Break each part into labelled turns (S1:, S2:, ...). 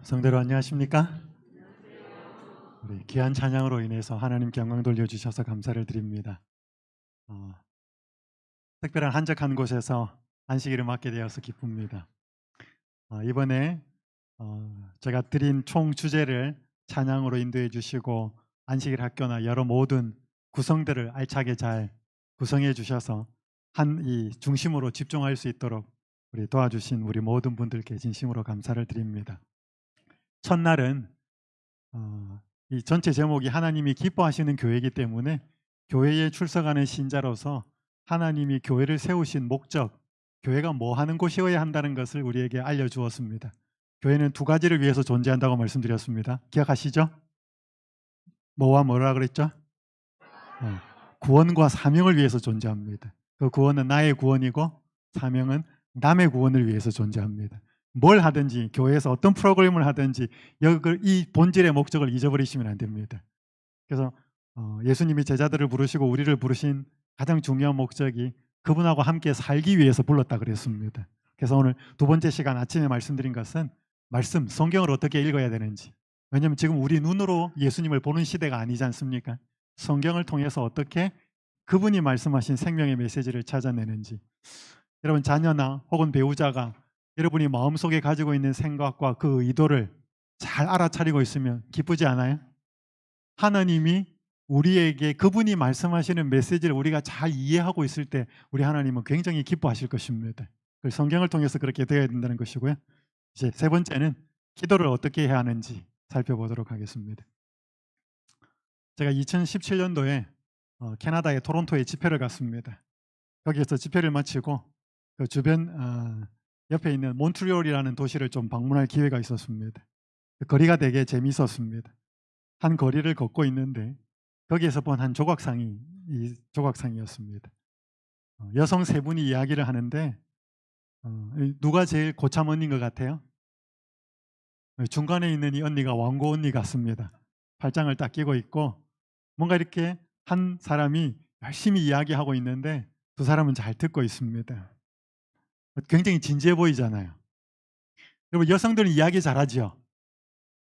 S1: 성대로 안녕하십니까? 우리 귀한 찬양으로 인해서 하나님께 영광 돌려주셔서 감사를 드립니다. 특별한 한적한 곳에서 안식일을 맞게 되어서 기쁩니다. 이번에 제가 드린 총 주제를 찬양으로 인도해 주시고 안식일 학교나 여러 모든 구성들을 알차게 잘 구성해 주셔서 한 이 중심으로 집중할 수 있도록 우리 도와주신 우리 모든 분들께 진심으로 감사를 드립니다. 첫날은 이 전체 제목이 하나님이 기뻐하시는 교회이기 때문에 교회에 출석하는 신자로서 하나님이 교회를 세우신 목적, 교회가 뭐 하는 곳이어야 한다는 것을 우리에게 알려주었습니다. 교회는 두 가지를 위해서 존재한다고 말씀드렸습니다. 기억하시죠? 뭐와 뭐라 그랬죠? 구원과 사명을 위해서 존재합니다. 그 구원은 나의 구원이고 사명은 남의 구원을 위해서 존재합니다. 뭘 하든지 교회에서 어떤 프로그램을 하든지 이 본질의 목적을 잊어버리시면 안 됩니다. 그래서 예수님이 제자들을 부르시고 우리를 부르신 가장 중요한 목적이 그분하고 함께 살기 위해서 불렀다 그랬습니다. 그래서 오늘 두 번째 시간 아침에 말씀드린 것은 말씀, 성경을 어떻게 읽어야 되는지. 왜냐하면 지금 우리 눈으로 예수님을 보는 시대가 아니지 않습니까? 성경을 통해서 어떻게 그분이 말씀하신 생명의 메시지를 찾아내는지. 여러분 자녀나 혹은 배우자가 여러분이 마음속에 가지고 있는 생각과 그 의도를 잘 알아차리고 있으면 기쁘지 않아요? 하나님이 우리에게 그분이 말씀하시는 메시지를 우리가 잘 이해하고 있을 때 우리 하나님은 굉장히 기뻐하실 것입니다. 성경을 통해서 그렇게 되어야 된다는 것이고요. 이제 세 번째는 기도를 어떻게 해야 하는지 살펴보도록 하겠습니다. 제가 2017년도에 캐나다의 토론토에 집회를 갔습니다. 거기에서 집회를 마치고 그 주변 옆에 있는 몬트리올이라는 도시를 좀 방문할 기회가 있었습니다. 그 거리가 되게 재미있었습니다. 한 거리를 걷고 있는데 거기에서 본 한 조각상이 이 조각상이었습니다. 여성 세 분이 이야기를 하는데 누가 제일 고참 언니인 것 같아요? 중간에 있는 이 언니가 왕고 언니 같습니다. 팔짱을 딱 끼고 있고 뭔가 이렇게 한 사람이 열심히 이야기하고 있는데 두 사람은 잘 듣고 있습니다. 굉장히 진지해 보이잖아요. 여러분 여성들은 이야기 잘하죠?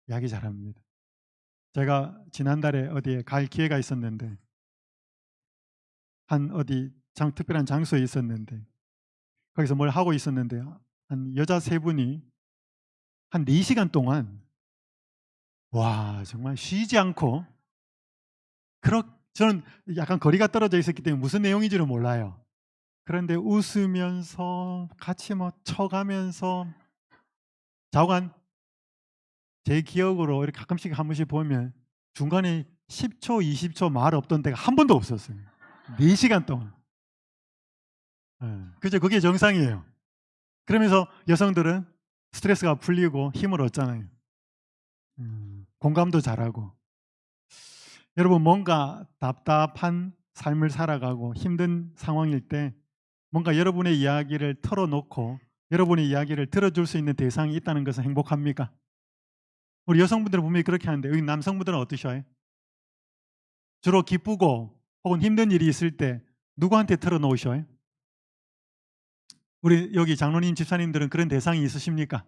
S1: 이야기 잘합니다. 제가 지난달에 어디에 갈 기회가 있었는데 한 어디 특별한 장소에 있었는데 거기서 뭘 하고 있었는데 한 여자 세 분이 한 4시간 동안 와 정말 쉬지 않고 저는 약간 거리가 떨어져 있었기 때문에 무슨 내용인지를 몰라요. 그런데 웃으면서 같이 뭐 쳐가면서 좌우간 제 기억으로 이렇게 가끔씩 한 번씩 보면 중간에 10초, 20초 말 없던 데가 한 번도 없었어요. 4시간 동안. 그죠? 그게 정상이에요. 그러면서 여성들은 스트레스가 풀리고 힘을 얻잖아요. 공감도 잘하고. 여러분 뭔가 답답한 삶을 살아가고 힘든 상황일 때 뭔가 여러분의 이야기를 털어놓고 여러분의 이야기를 들어줄 수 있는 대상이 있다는 것은 행복합니까? 우리 여성분들은 분명히 그렇게 하는데 여기 남성분들은 어떠셔요? 주로 기쁘고 혹은 힘든 일이 있을 때 누구한테 털어놓으셔요? 우리 여기 장로님 집사님들은 그런 대상이 있으십니까?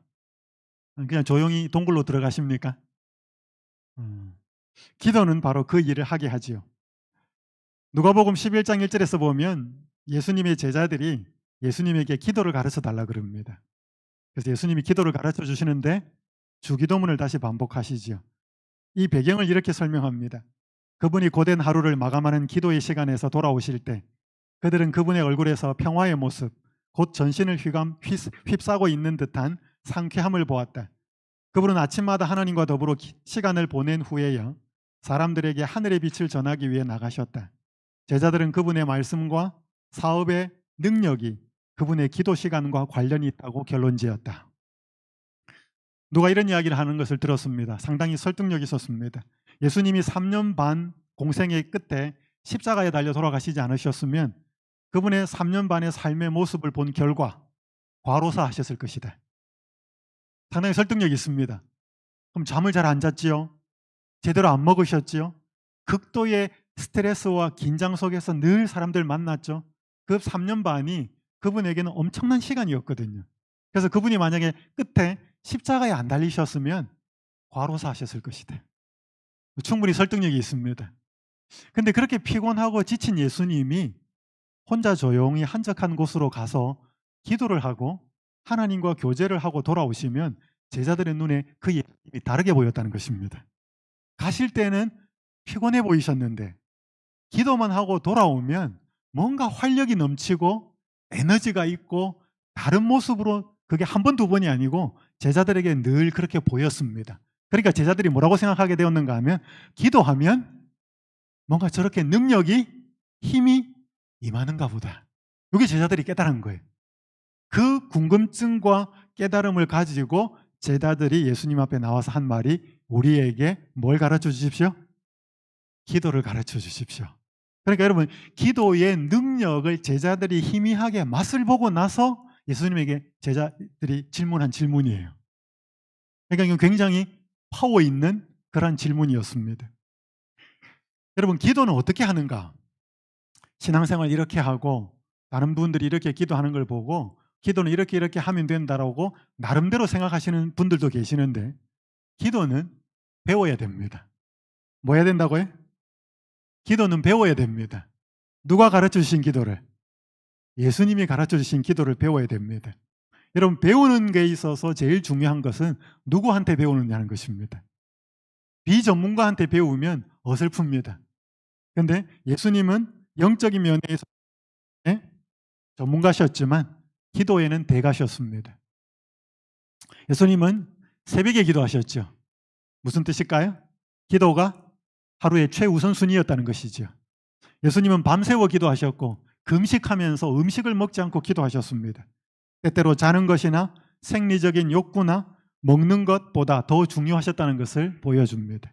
S1: 그냥 조용히 동굴로 들어가십니까? 기도는 바로 그 일을 하게 하지요. 누가복음 11장 1절에서 보면 예수님의 제자들이 예수님에게 기도를 가르쳐 달라 그럽니다. 그래서 예수님이 기도를 가르쳐 주시는데 주기도문을 다시 반복하시지요. 이 배경을 이렇게 설명합니다. 그분이 고된 하루를 마감하는 기도의 시간에서 돌아오실 때 그들은 그분의 얼굴에서 평화의 모습, 곧 전신을 휩싸고 있는 듯한 상쾌함을 보았다. 그분은 아침마다 하나님과 더불어 시간을 보낸 후에야 사람들에게 하늘의 빛을 전하기 위해 나가셨다. 제자들은 그분의 말씀과 사업의 능력이 그분의 기도 시간과 관련이 있다고 결론지었다. 누가 이런 이야기를 하는 것을 들었습니다. 상당히 설득력이 있었습니다. 예수님이 3년 반 공생의 끝에 십자가에 달려 돌아가시지 않으셨으면 그분의 3년 반의 삶의 모습을 본 결과 과로사 하셨을 것이다. 상당히 설득력이 있습니다. 그럼 잠을 잘 안 잤지요? 제대로 안 먹으셨지요? 극도의 스트레스와 긴장 속에서 늘 사람들 만났죠. 그 3년 반이 그분에게는 엄청난 시간이었거든요. 그래서 그분이 만약에 끝에 십자가에 안 달리셨으면 과로사하셨을 것이다. 충분히 설득력이 있습니다. 근데 그렇게 피곤하고 지친 예수님이 혼자 조용히 한적한 곳으로 가서 기도를 하고 하나님과 교제를 하고 돌아오시면 제자들의 눈에 그 예수님이 다르게 보였다는 것입니다. 가실 때는 피곤해 보이셨는데 기도만 하고 돌아오면 뭔가 활력이 넘치고 에너지가 있고 다른 모습으로, 그게 한 번, 두 번이 아니고 제자들에게 늘 그렇게 보였습니다. 그러니까 제자들이 뭐라고 생각하게 되었는가 하면 기도하면 뭔가 저렇게 능력이, 힘이 임하는가 보다. 이게 제자들이 깨달은 거예요. 그 궁금증과 깨달음을 가지고 제자들이 예수님 앞에 나와서 한 말이, 우리에게 뭘 가르쳐 주십시오? 기도를 가르쳐 주십시오. 그러니까 여러분, 기도의 능력을 제자들이 희미하게 맛을 보고 나서 예수님에게 제자들이 질문한 질문이에요. 그러니까 이건 굉장히 파워 있는 그런 질문이었습니다. 여러분, 기도는 어떻게 하는가? 신앙생활 이렇게 하고 다른 분들이 이렇게 기도하는 걸 보고 기도는 이렇게 하면 된다라고 나름대로 생각하시는 분들도 계시는데, 기도는 배워야 됩니다. 뭐 해야 된다고요? 기도는 배워야 됩니다. 누가 가르쳐 주신 기도를? 예수님이 가르쳐 주신 기도를 배워야 됩니다. 여러분, 배우는 게 있어서 제일 중요한 것은 누구한테 배우느냐는 것입니다. 비전문가한테 배우면 어설픕니다. 그런데 예수님은 영적인 면에서 전문가셨지만 기도에는 대가셨습니다. 예수님은 새벽에 기도하셨죠. 무슨 뜻일까요? 기도가 하루의 최우선순위였다는 것이죠. 예수님은 밤새워 기도하셨고 금식하면서 음식을 먹지 않고 기도하셨습니다. 때때로 자는 것이나 생리적인 욕구나 먹는 것보다 더 중요하셨다는 것을 보여줍니다.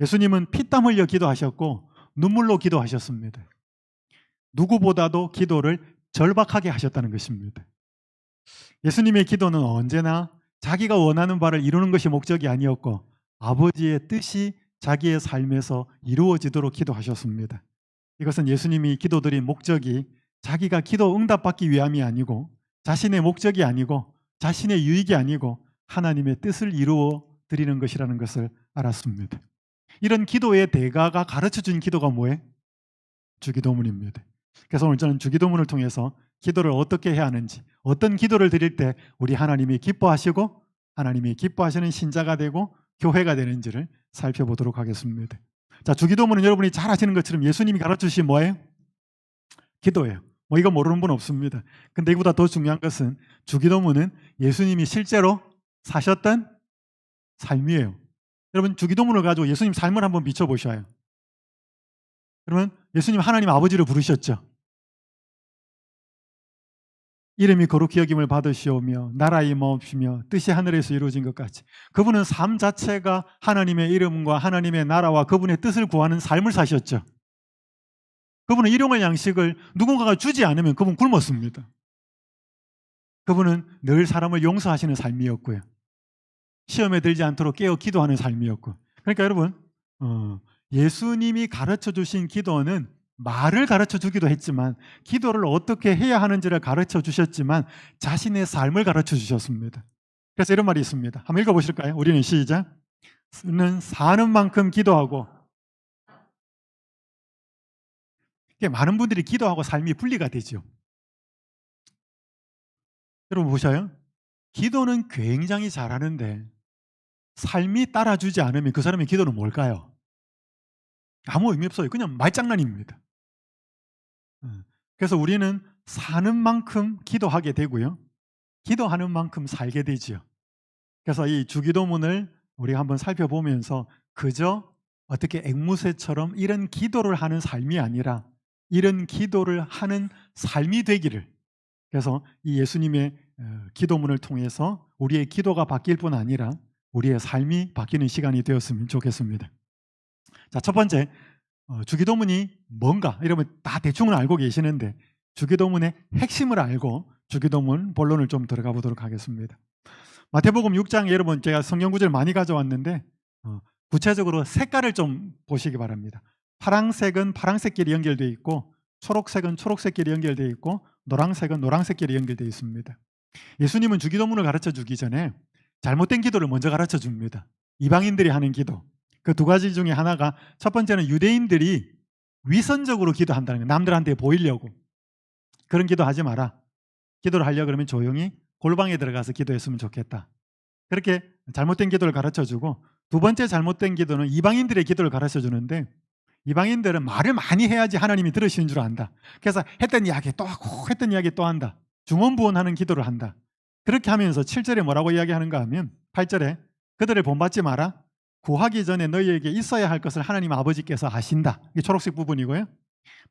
S1: 예수님은 피땀 흘려 기도하셨고 눈물로 기도하셨습니다. 누구보다도 기도를 절박하게 하셨다는 것입니다. 예수님의 기도는 언제나 자기가 원하는 바를 이루는 것이 목적이 아니었고 아버지의 뜻이 자기의 삶에서 이루어지도록 기도하셨습니다. 이것은 예수님이 기도드린 목적이 자기가 기도 응답받기 위함이 아니고 자신의 목적이 아니고 자신의 유익이 아니고 하나님의 뜻을 이루어 드리는 것이라는 것을 알았습니다. 이런 기도의 대가가 가르쳐준 기도가 뭐예요? 주기도문입니다. 그래서 오늘 저는 주기도문을 통해서 기도를 어떻게 해야 하는지, 어떤 기도를 드릴 때 우리 하나님이 기뻐하시고 하나님이 기뻐하시는 신자가 되고 교회가 되는지를 살펴보도록 하겠습니다. 자, 주기도문은 여러분이 잘 아시는 것처럼 예수님이 가르쳐주신 뭐예요? 기도예요. 뭐 이거 모르는 분 없습니다. 근데 이보다 더 중요한 것은 주기도문은 예수님이 실제로 사셨던 삶이에요. 여러분, 주기도문을 가지고 예수님 삶을 한번 비춰보셔요. 그러면 예수님 하나님 아버지를 부르셨죠. 이름이 거룩히 여김을 받으시오며 나라의 임하옵시며 뜻이 하늘에서 이루어진 것 같이. 그분은 삶 자체가 하나님의 이름과 하나님의 나라와 그분의 뜻을 구하는 삶을 사셨죠. 그분은 일용할 양식을 누군가가 주지 않으면 그분 굶었습니다. 그분은 늘 사람을 용서하시는 삶이었고요. 시험에 들지 않도록 깨어 기도하는 삶이었고. 그러니까 여러분, 예수님이 가르쳐 주신 기도는 말을 가르쳐 주기도 했지만 기도를 어떻게 해야 하는지를 가르쳐 주셨지만 자신의 삶을 가르쳐 주셨습니다. 그래서 이런 말이 있습니다. 한번 읽어보실까요? 우리는 시작. 사는 만큼 기도하고. 많은 분들이 기도하고 삶이 분리가 되죠. 여러분 보셔요. 기도는 굉장히 잘하는데 삶이 따라주지 않으면 그 사람의 기도는 뭘까요? 아무 의미 없어요. 그냥 말장난입니다. 그래서 우리는 사는 만큼 기도하게 되고요. 기도하는 만큼 살게 되죠. 그래서 이 주기도문을 우리가 한번 살펴보면서 그저 어떻게 앵무새처럼 이런 기도를 하는 삶이 아니라 이런 기도를 하는 삶이 되기를, 그래서 이 예수님의 기도문을 통해서 우리의 기도가 바뀔 뿐 아니라 우리의 삶이 바뀌는 시간이 되었으면 좋겠습니다. 자, 첫 번째, 주기도문이 뭔가 이러면 다 대충은 알고 계시는데 주기도문의 핵심을 알고 주기도문 본론을 좀 들어가 보도록 하겠습니다. 마태복음 6장에 여러분 제가 성경 구절 많이 가져왔는데 구체적으로 색깔을 좀 보시기 바랍니다. 파란색은 파란색끼리 연결되어 있고 초록색은 초록색끼리 연결되어 있고 노란색은 노란색끼리 연결되어 있습니다. 예수님은 주기도문을 가르쳐 주기 전에 잘못된 기도를 먼저 가르쳐 줍니다. 이방인들이 하는 기도. 그 두 가지 중에 하나가 첫 번째는 유대인들이 위선적으로 기도한다는 거예요. 남들한테 보이려고. 그런 기도하지 마라. 기도를 하려고 그러면 조용히 골방에 들어가서 기도했으면 좋겠다. 그렇게 잘못된 기도를 가르쳐주고, 두 번째 잘못된 기도는 이방인들의 기도를 가르쳐주는데, 이방인들은 말을 많이 해야지 하나님이 들으시는 줄 안다. 그래서 했던 이야기 또 하고 했던 이야기 또 한다. 중언부언하는 기도를 한다. 그렇게 하면서 7절에 뭐라고 이야기하는가 하면 8절에 그들을 본받지 마라. 구하기 전에 너희에게 있어야 할 것을 하나님 아버지께서 아신다. 이게 초록색 부분이고요.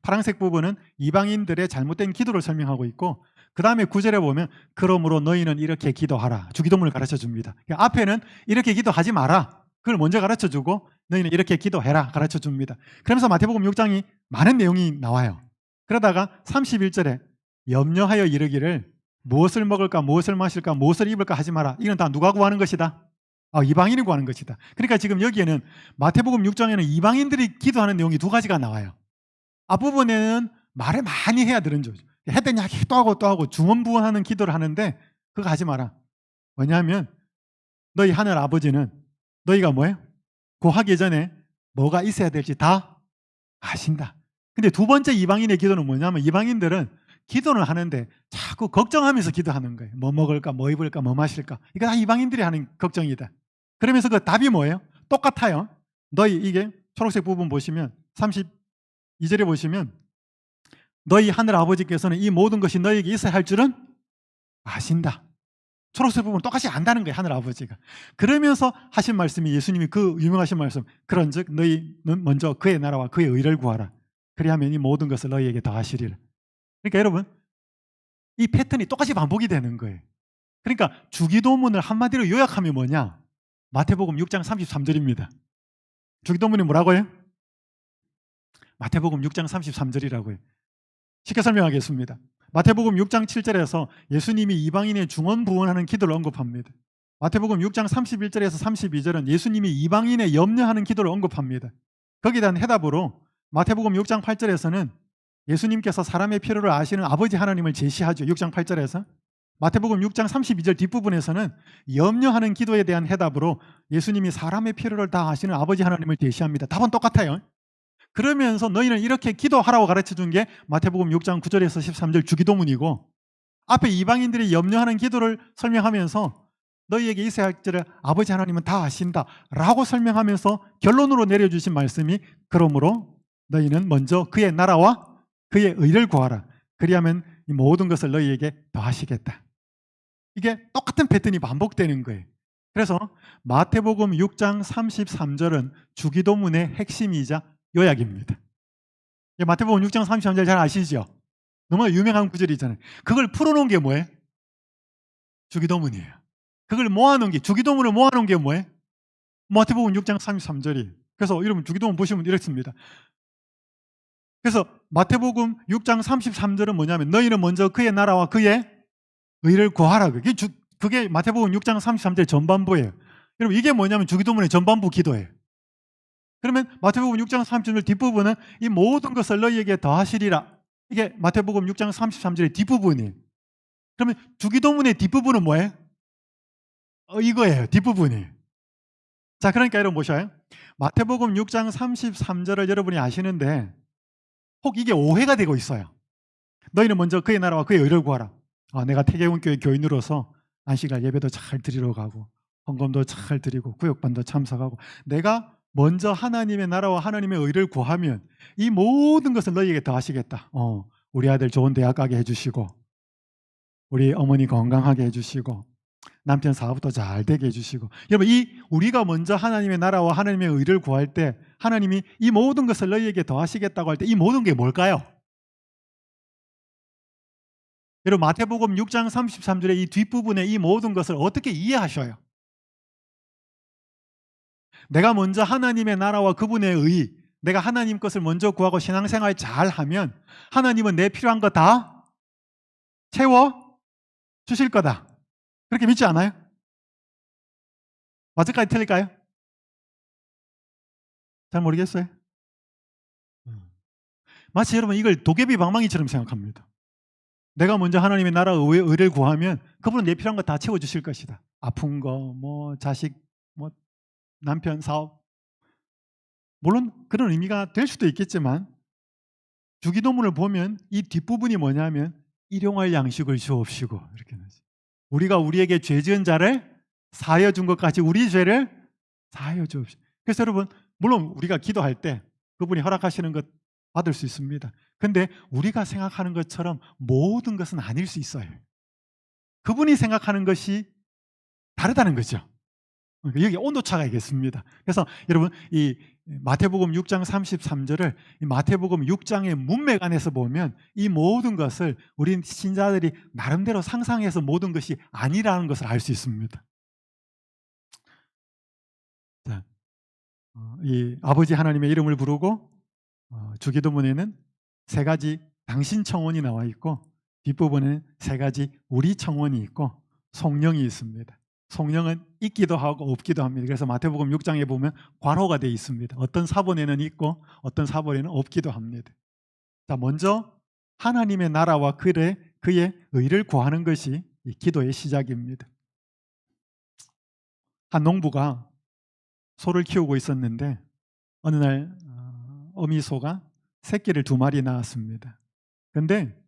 S1: 파란색 부분은 이방인들의 잘못된 기도를 설명하고 있고, 그 다음에 9절에 보면 그러므로 너희는 이렇게 기도하라. 주기도문을 가르쳐 줍니다. 그러니까 앞에는 이렇게 기도하지 마라. 그걸 먼저 가르쳐 주고 너희는 이렇게 기도해라 가르쳐 줍니다. 그러면서 마태복음 6장이 많은 내용이 나와요. 그러다가 31절에 염려하여 이르기를 무엇을 먹을까 무엇을 마실까 무엇을 입을까 하지 마라. 이건 다 누가 구하는 것이다? 이방인이 구하는 것이다. 그러니까 지금 여기에는 마태복음 6장에는 이방인들이 기도하는 내용이 두 가지가 나와요. 앞부분에는 말을 많이 해야 되는 거죠. 했던 이야기 또 하고 또 하고 중언부언하는 기도를 하는데 그거 하지 마라. 왜냐하면 너희 하늘 아버지는 너희가 뭐예요? 구하기 전에 뭐가 있어야 될지 다 아신다. 근데 두 번째 이방인의 기도는 뭐냐면 이방인들은 기도는 하는데 자꾸 걱정하면서 기도하는 거예요. 뭐 먹을까 뭐 입을까 뭐 마실까. 이거 다 이방인들이 하는 걱정이다. 그러면서 그 답이 뭐예요? 똑같아요. 너희 이게 초록색 부분 보시면 32절에 보시면 너희 하늘 아버지께서는 이 모든 것이 너희에게 있어야 할 줄은 아신다. 초록색 부분 똑같이 안다는 거예요. 하늘 아버지가. 그러면서 하신 말씀이 예수님이 그 유명하신 말씀, 그런즉 너희는 먼저 그의 나라와 그의 의를 구하라. 그리하면 이 모든 것을 너희에게 더하시리라. 그러니까 여러분 이 패턴이 똑같이 반복이 되는 거예요. 그러니까 주기도문을 한마디로 요약하면 뭐냐? 마태복음 6장 33절입니다. 주기도문이 뭐라고 해요? 마태복음 6장 33절이라고 해요. 쉽게 설명하겠습니다. 마태복음 6장 7절에서 예수님이 이방인의 중언부언하는 기도를 언급합니다. 마태복음 6장 31절에서 32절은 예수님이 이방인의 염려하는 기도를 언급합니다. 거기에 대한 해답으로 마태복음 6장 8절에서는 예수님께서 사람의 필요를 아시는 아버지 하나님을 제시하죠. 6장 8절에서. 마태복음 6장 32절 뒷부분에서는 염려하는 기도에 대한 해답으로 예수님이 사람의 필요를 다 아시는 아버지 하나님을 제시합니다. 답은 똑같아요. 그러면서 너희는 이렇게 기도하라고 가르쳐준 게 마태복음 6장 9절에서 13절 주기도문이고, 앞에 이방인들이 염려하는 기도를 설명하면서 너희에게 있어야 할 줄을 아버지 하나님은 다 아신다 라고 설명하면서 결론으로 내려주신 말씀이 그러므로 너희는 먼저 그의 나라와 그의 의를 구하라. 그리하면 이 모든 것을 너희에게 더하시겠다. 이게 똑같은 패턴이 반복되는 거예요. 그래서 마태복음 6장 33절은 주기도문의 핵심이자 요약입니다. 마태복음 6장 33절 잘 아시죠? 너무 유명한 구절이잖아요. 그걸 풀어놓은 게 뭐예요? 주기도문이에요. 그걸 모아놓은 게, 주기도문을 모아놓은 게 뭐예요? 마태복음 6장 33절이에요. 그래서 여러분 주기도문 보시면 이렇습니다. 그래서 마태복음 6장 33절은 뭐냐면 너희는 먼저 그의 나라와 그의 의를 구하라. 그게 마태복음 6장 33절 전반부예요. 여러분 이게 뭐냐면 주기도문의 전반부 기도예요. 그러면 마태복음 6장 33절 뒷부분은 이 모든 것을 너희에게 더하시리라. 이게 마태복음 6장 33절의 뒷부분이에요. 그러면 주기도문의 뒷부분은 뭐예요? 이거예요. 뒷부분이에요. 자, 그러니까 여러분 보셔요. 마태복음 6장 33절을 여러분이 아시는데 혹 이게 오해가 되고 있어요. 너희는 먼저 그의 나라와 그의 의를 구하라. 내가 태계원교회 교인으로서 안식일 예배도 잘 드리러 가고 헌금도 잘 드리고 구역반도 참석하고 내가 먼저 하나님의 나라와 하나님의 의를 구하면 이 모든 것을 너희에게 더하시겠다. 우리 아들 좋은 대학 가게 해주시고 우리 어머니 건강하게 해주시고 남편 사업도 잘 되게 해주시고. 여러분 우리가 먼저 하나님의 나라와 하나님의 의를 구할 때 하나님이 이 모든 것을 너희에게 더하시겠다고 할 때 이 모든 게 뭘까요? 여러분 마태복음 6장 33절의 이 뒷부분에 이 모든 것을 어떻게 이해하셔요? 내가 먼저 하나님의 나라와 그분의 의, 내가 하나님 것을 먼저 구하고 신앙생활 잘하면 하나님은 내 필요한 거 다 채워 주실 거다. 그렇게 믿지 않아요? 맞을까요? 틀릴까요? 잘 모르겠어요. 마치 여러분 이걸 도깨비 방망이처럼 생각합니다. 내가 먼저 하나님의 나라 의를 구하면 그분은 내 필요한 거 다 채워주실 것이다. 아픈 거, 뭐 자식, 뭐 남편, 사업, 물론 그런 의미가 될 수도 있겠지만 주기도문을 보면 이 뒷부분이 뭐냐면 일용할 양식을 주옵시고 이렇게 나지. 우리가 우리에게 죄 지은 자를 사하여 준 것 같이 우리 죄를 사하여 주옵시고. 그래서 여러분 물론 우리가 기도할 때 그분이 허락하시는 것 받을 수 있습니다. 근데 우리가 생각하는 것처럼 모든 것은 아닐 수 있어요. 그분이 생각하는 것이 다르다는 거죠. 그러니까 여기 온도차가 있겠습니다. 그래서 여러분 이 마태복음 6장 33절을 이 마태복음 6장의 문맥 안에서 보면 이 모든 것을 우리 신자들이 나름대로 상상해서 모든 것이 아니라는 것을 알 수 있습니다. 자, 이 아버지 하나님의 이름을 부르고 주기도문에는 세 가지 당신 청원이 나와 있고 뒷부분에는 세 가지 우리 청원이 있고 성령이 있습니다. 성령은 있기도 하고 없기도 합니다. 그래서 마태복음 6장에 보면 괄호가 되어 있습니다. 어떤 사본에는 있고 어떤 사본에는 없기도 합니다. 자, 먼저 하나님의 나라와 그의 의를 구하는 것이 이 기도의 시작입니다. 한 농부가 소를 키우고 있었는데 어느 날 어미 소가 새끼를 2마리 낳았습니다. 그런데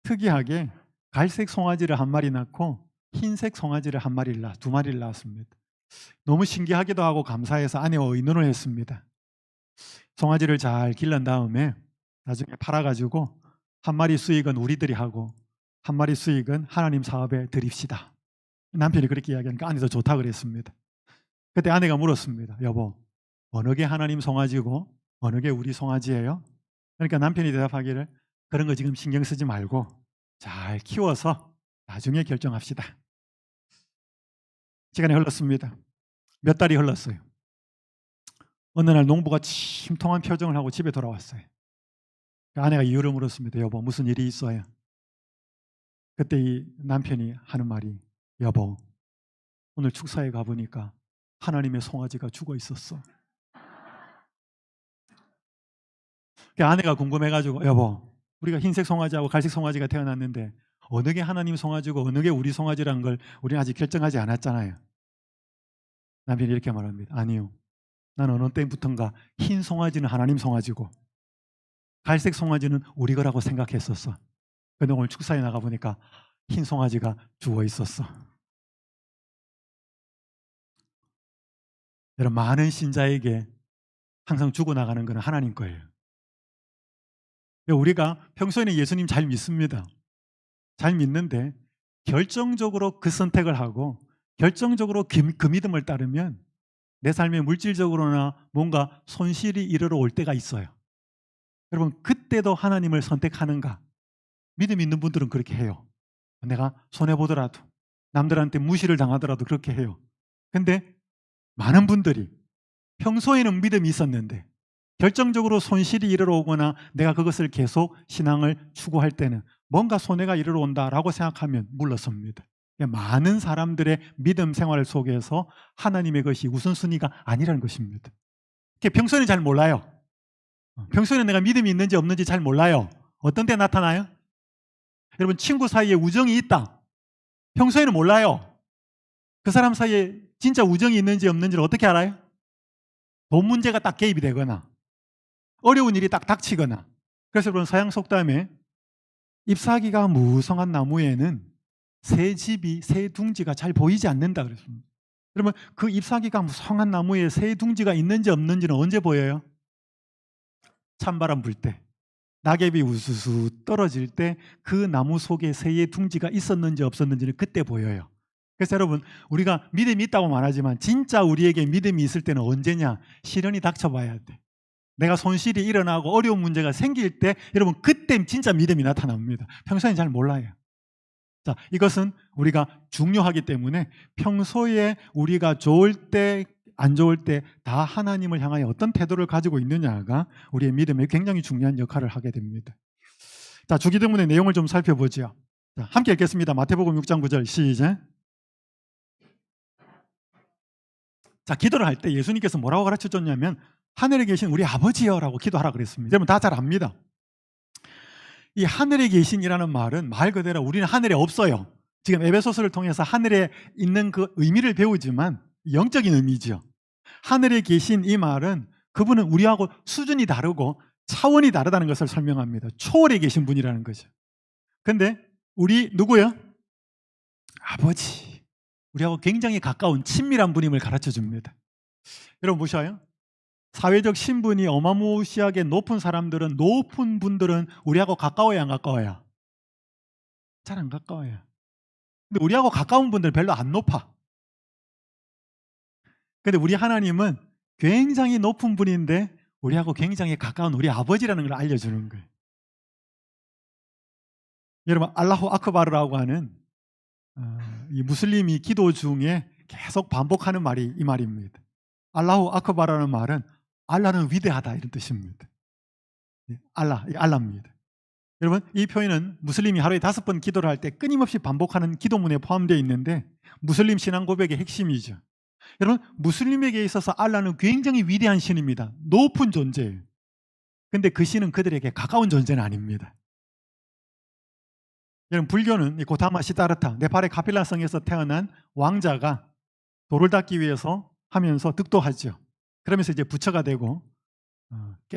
S1: 특이하게 갈색 송아지를 1마리 낳고 흰색 송아지를 2마리를 낳았습니다. 너무 신기하기도 하고 감사해서 아내와 의논을 했습니다. 송아지를 잘 길른 다음에 나중에 팔아가지고 1마리 수익은 우리들이 하고 1마리 수익은 하나님 사업에 드립시다. 남편이 그렇게 이야기하니까 아내도 좋다 그랬습니다. 그때 아내가 물었습니다. 여보, 어느 게 하나님 송아지고 어느 게 우리 송아지예요? 그러니까 남편이 대답하기를 그런 거 지금 신경 쓰지 말고 잘 키워서 나중에 결정합시다. 시간이 흘렀습니다. 몇 달이 흘렀어요. 어느 날 농부가 침통한 표정을 하고 집에 돌아왔어요. 아내가 이유를 물었습니다. 여보, 무슨 일이 있어요? 그때 이 남편이 하는 말이 여보, 오늘 축사에 가보니까 하나님의 송아지가 죽어 있었어. 아내가 궁금해가지고 여보, 우리가 흰색 송아지하고 갈색 송아지가 태어났는데 어느 게 하나님 송아지고 어느 게 우리 송아지라는 걸 우리는 아직 결정하지 않았잖아요. 남편이 이렇게 말합니다. 아니요, 난 어느 때부턴가 흰 송아지는 하나님 송아지고 갈색 송아지는 우리 거라고 생각했었어. 그런데 오늘 축사에 나가보니까 흰 송아지가 죽어 있었어. 여러분, 많은 신자에게 항상 죽어나가는 것은 하나님 거예요. 우리가 평소에는 예수님 잘 믿습니다. 잘 믿는데 결정적으로 그 선택을 하고 결정적으로 그 믿음을 따르면 내 삶에 물질적으로나 뭔가 손실이 이르러 올 때가 있어요. 여러분, 그때도 하나님을 선택하는가? 믿음 있는 분들은 그렇게 해요. 내가 손해보더라도 남들한테 무시를 당하더라도 그렇게 해요. 근데 많은 분들이 평소에는 믿음이 있었는데 결정적으로 손실이 이르러 오거나 내가 그것을 계속 신앙을 추구할 때는 뭔가 손해가 이르러 온다라고 생각하면 물러섭니다. 많은 사람들의 믿음 생활 속에서 하나님의 것이 우선순위가 아니라는 것입니다. 평소에는 잘 몰라요. 평소에는 내가 믿음이 있는지 없는지 잘 몰라요. 어떤 때 나타나요? 여러분, 친구 사이에 우정이 있다. 평소에는 몰라요. 그 사람 사이에 진짜 우정이 있는지 없는지를 어떻게 알아요? 돈 문제가 딱 개입이 되거나 어려운 일이 딱 닥치거나. 그래서 여러분, 서양 속담에 잎사귀가 무성한 나무에는 새 둥지가 잘 보이지 않는다 그랬습니다. 그러면 그 잎사귀가 무성한 나무에 새 둥지가 있는지 없는지는 언제 보여요? 찬바람 불 때, 낙엽이 우수수 떨어질 때 그 나무 속에 새의 둥지가 있었는지 없었는지는 그때 보여요. 그래서 여러분, 우리가 믿음이 있다고 말하지만 진짜 우리에게 믿음이 있을 때는 언제냐? 시련이 닥쳐봐야 돼. 내가 손실이 일어나고 어려운 문제가 생길 때 여러분, 그때 진짜 믿음이 나타납니다. 평소엔 잘 몰라요. 자, 이것은 우리가 중요하기 때문에 평소에 우리가 좋을 때 안 좋을 때 다 하나님을 향하여 어떤 태도를 가지고 있느냐가 우리의 믿음에 굉장히 중요한 역할을 하게 됩니다. 자, 주기도문의 내용을 좀 살펴보죠. 자, 함께 읽겠습니다. 마태복음 6장 9절 시작. 자, 기도를 할 때 예수님께서 뭐라고 가르쳐줬냐면 하늘에 계신 우리 아버지여라고 기도하라 그랬습니다. 여러분 다 잘 압니다. 이 하늘에 계신이라는 말은 말 그대로 우리는 하늘에 없어요. 지금 에베소서를 통해서 하늘에 있는 그 의미를 배우지만 영적인 의미죠. 하늘에 계신 이 말은 그분은 우리하고 수준이 다르고 차원이 다르다는 것을 설명합니다. 초월에 계신 분이라는 거죠. 근데 우리 누구요? 아버지. 우리하고 굉장히 가까운 친밀한 분임을 가르쳐 줍니다. 여러분 보셔요. 사회적 신분이 어마무시하게 높은 사람들은, 높은 분들은 우리하고 가까워야 안 가까워요? 잘 안 가까워요. 근데 우리하고 가까운 분들은 별로 안 높아. 근데 우리 하나님은 굉장히 높은 분인데 우리하고 굉장히 가까운 우리 아버지라는 걸 알려주는 거예요. 여러분 알라후 아크바르라고 하는 이 무슬림이 기도 중에 계속 반복하는 말이 이 말입니다. 알라후 아크바르라는 말은 알라는 위대하다 이런 뜻입니다. 알라입니다. 여러분 이 표현은 무슬림이 하루에 5번 기도를 할 때 끊임없이 반복하는 기도문에 포함되어 있는데 무슬림 신앙 고백의 핵심이죠. 여러분 무슬림에게 있어서 알라는 굉장히 위대한 신입니다. 높은 존재예요. 근데 그 신은 그들에게 가까운 존재는 아닙니다. 여러분 불교는 이 고타마 시다르타 네팔의 카필라 성에서 태어난 왕자가 돌을 닦기 위해서 하면서 득도하죠. 그러면서 이제 부처가 되고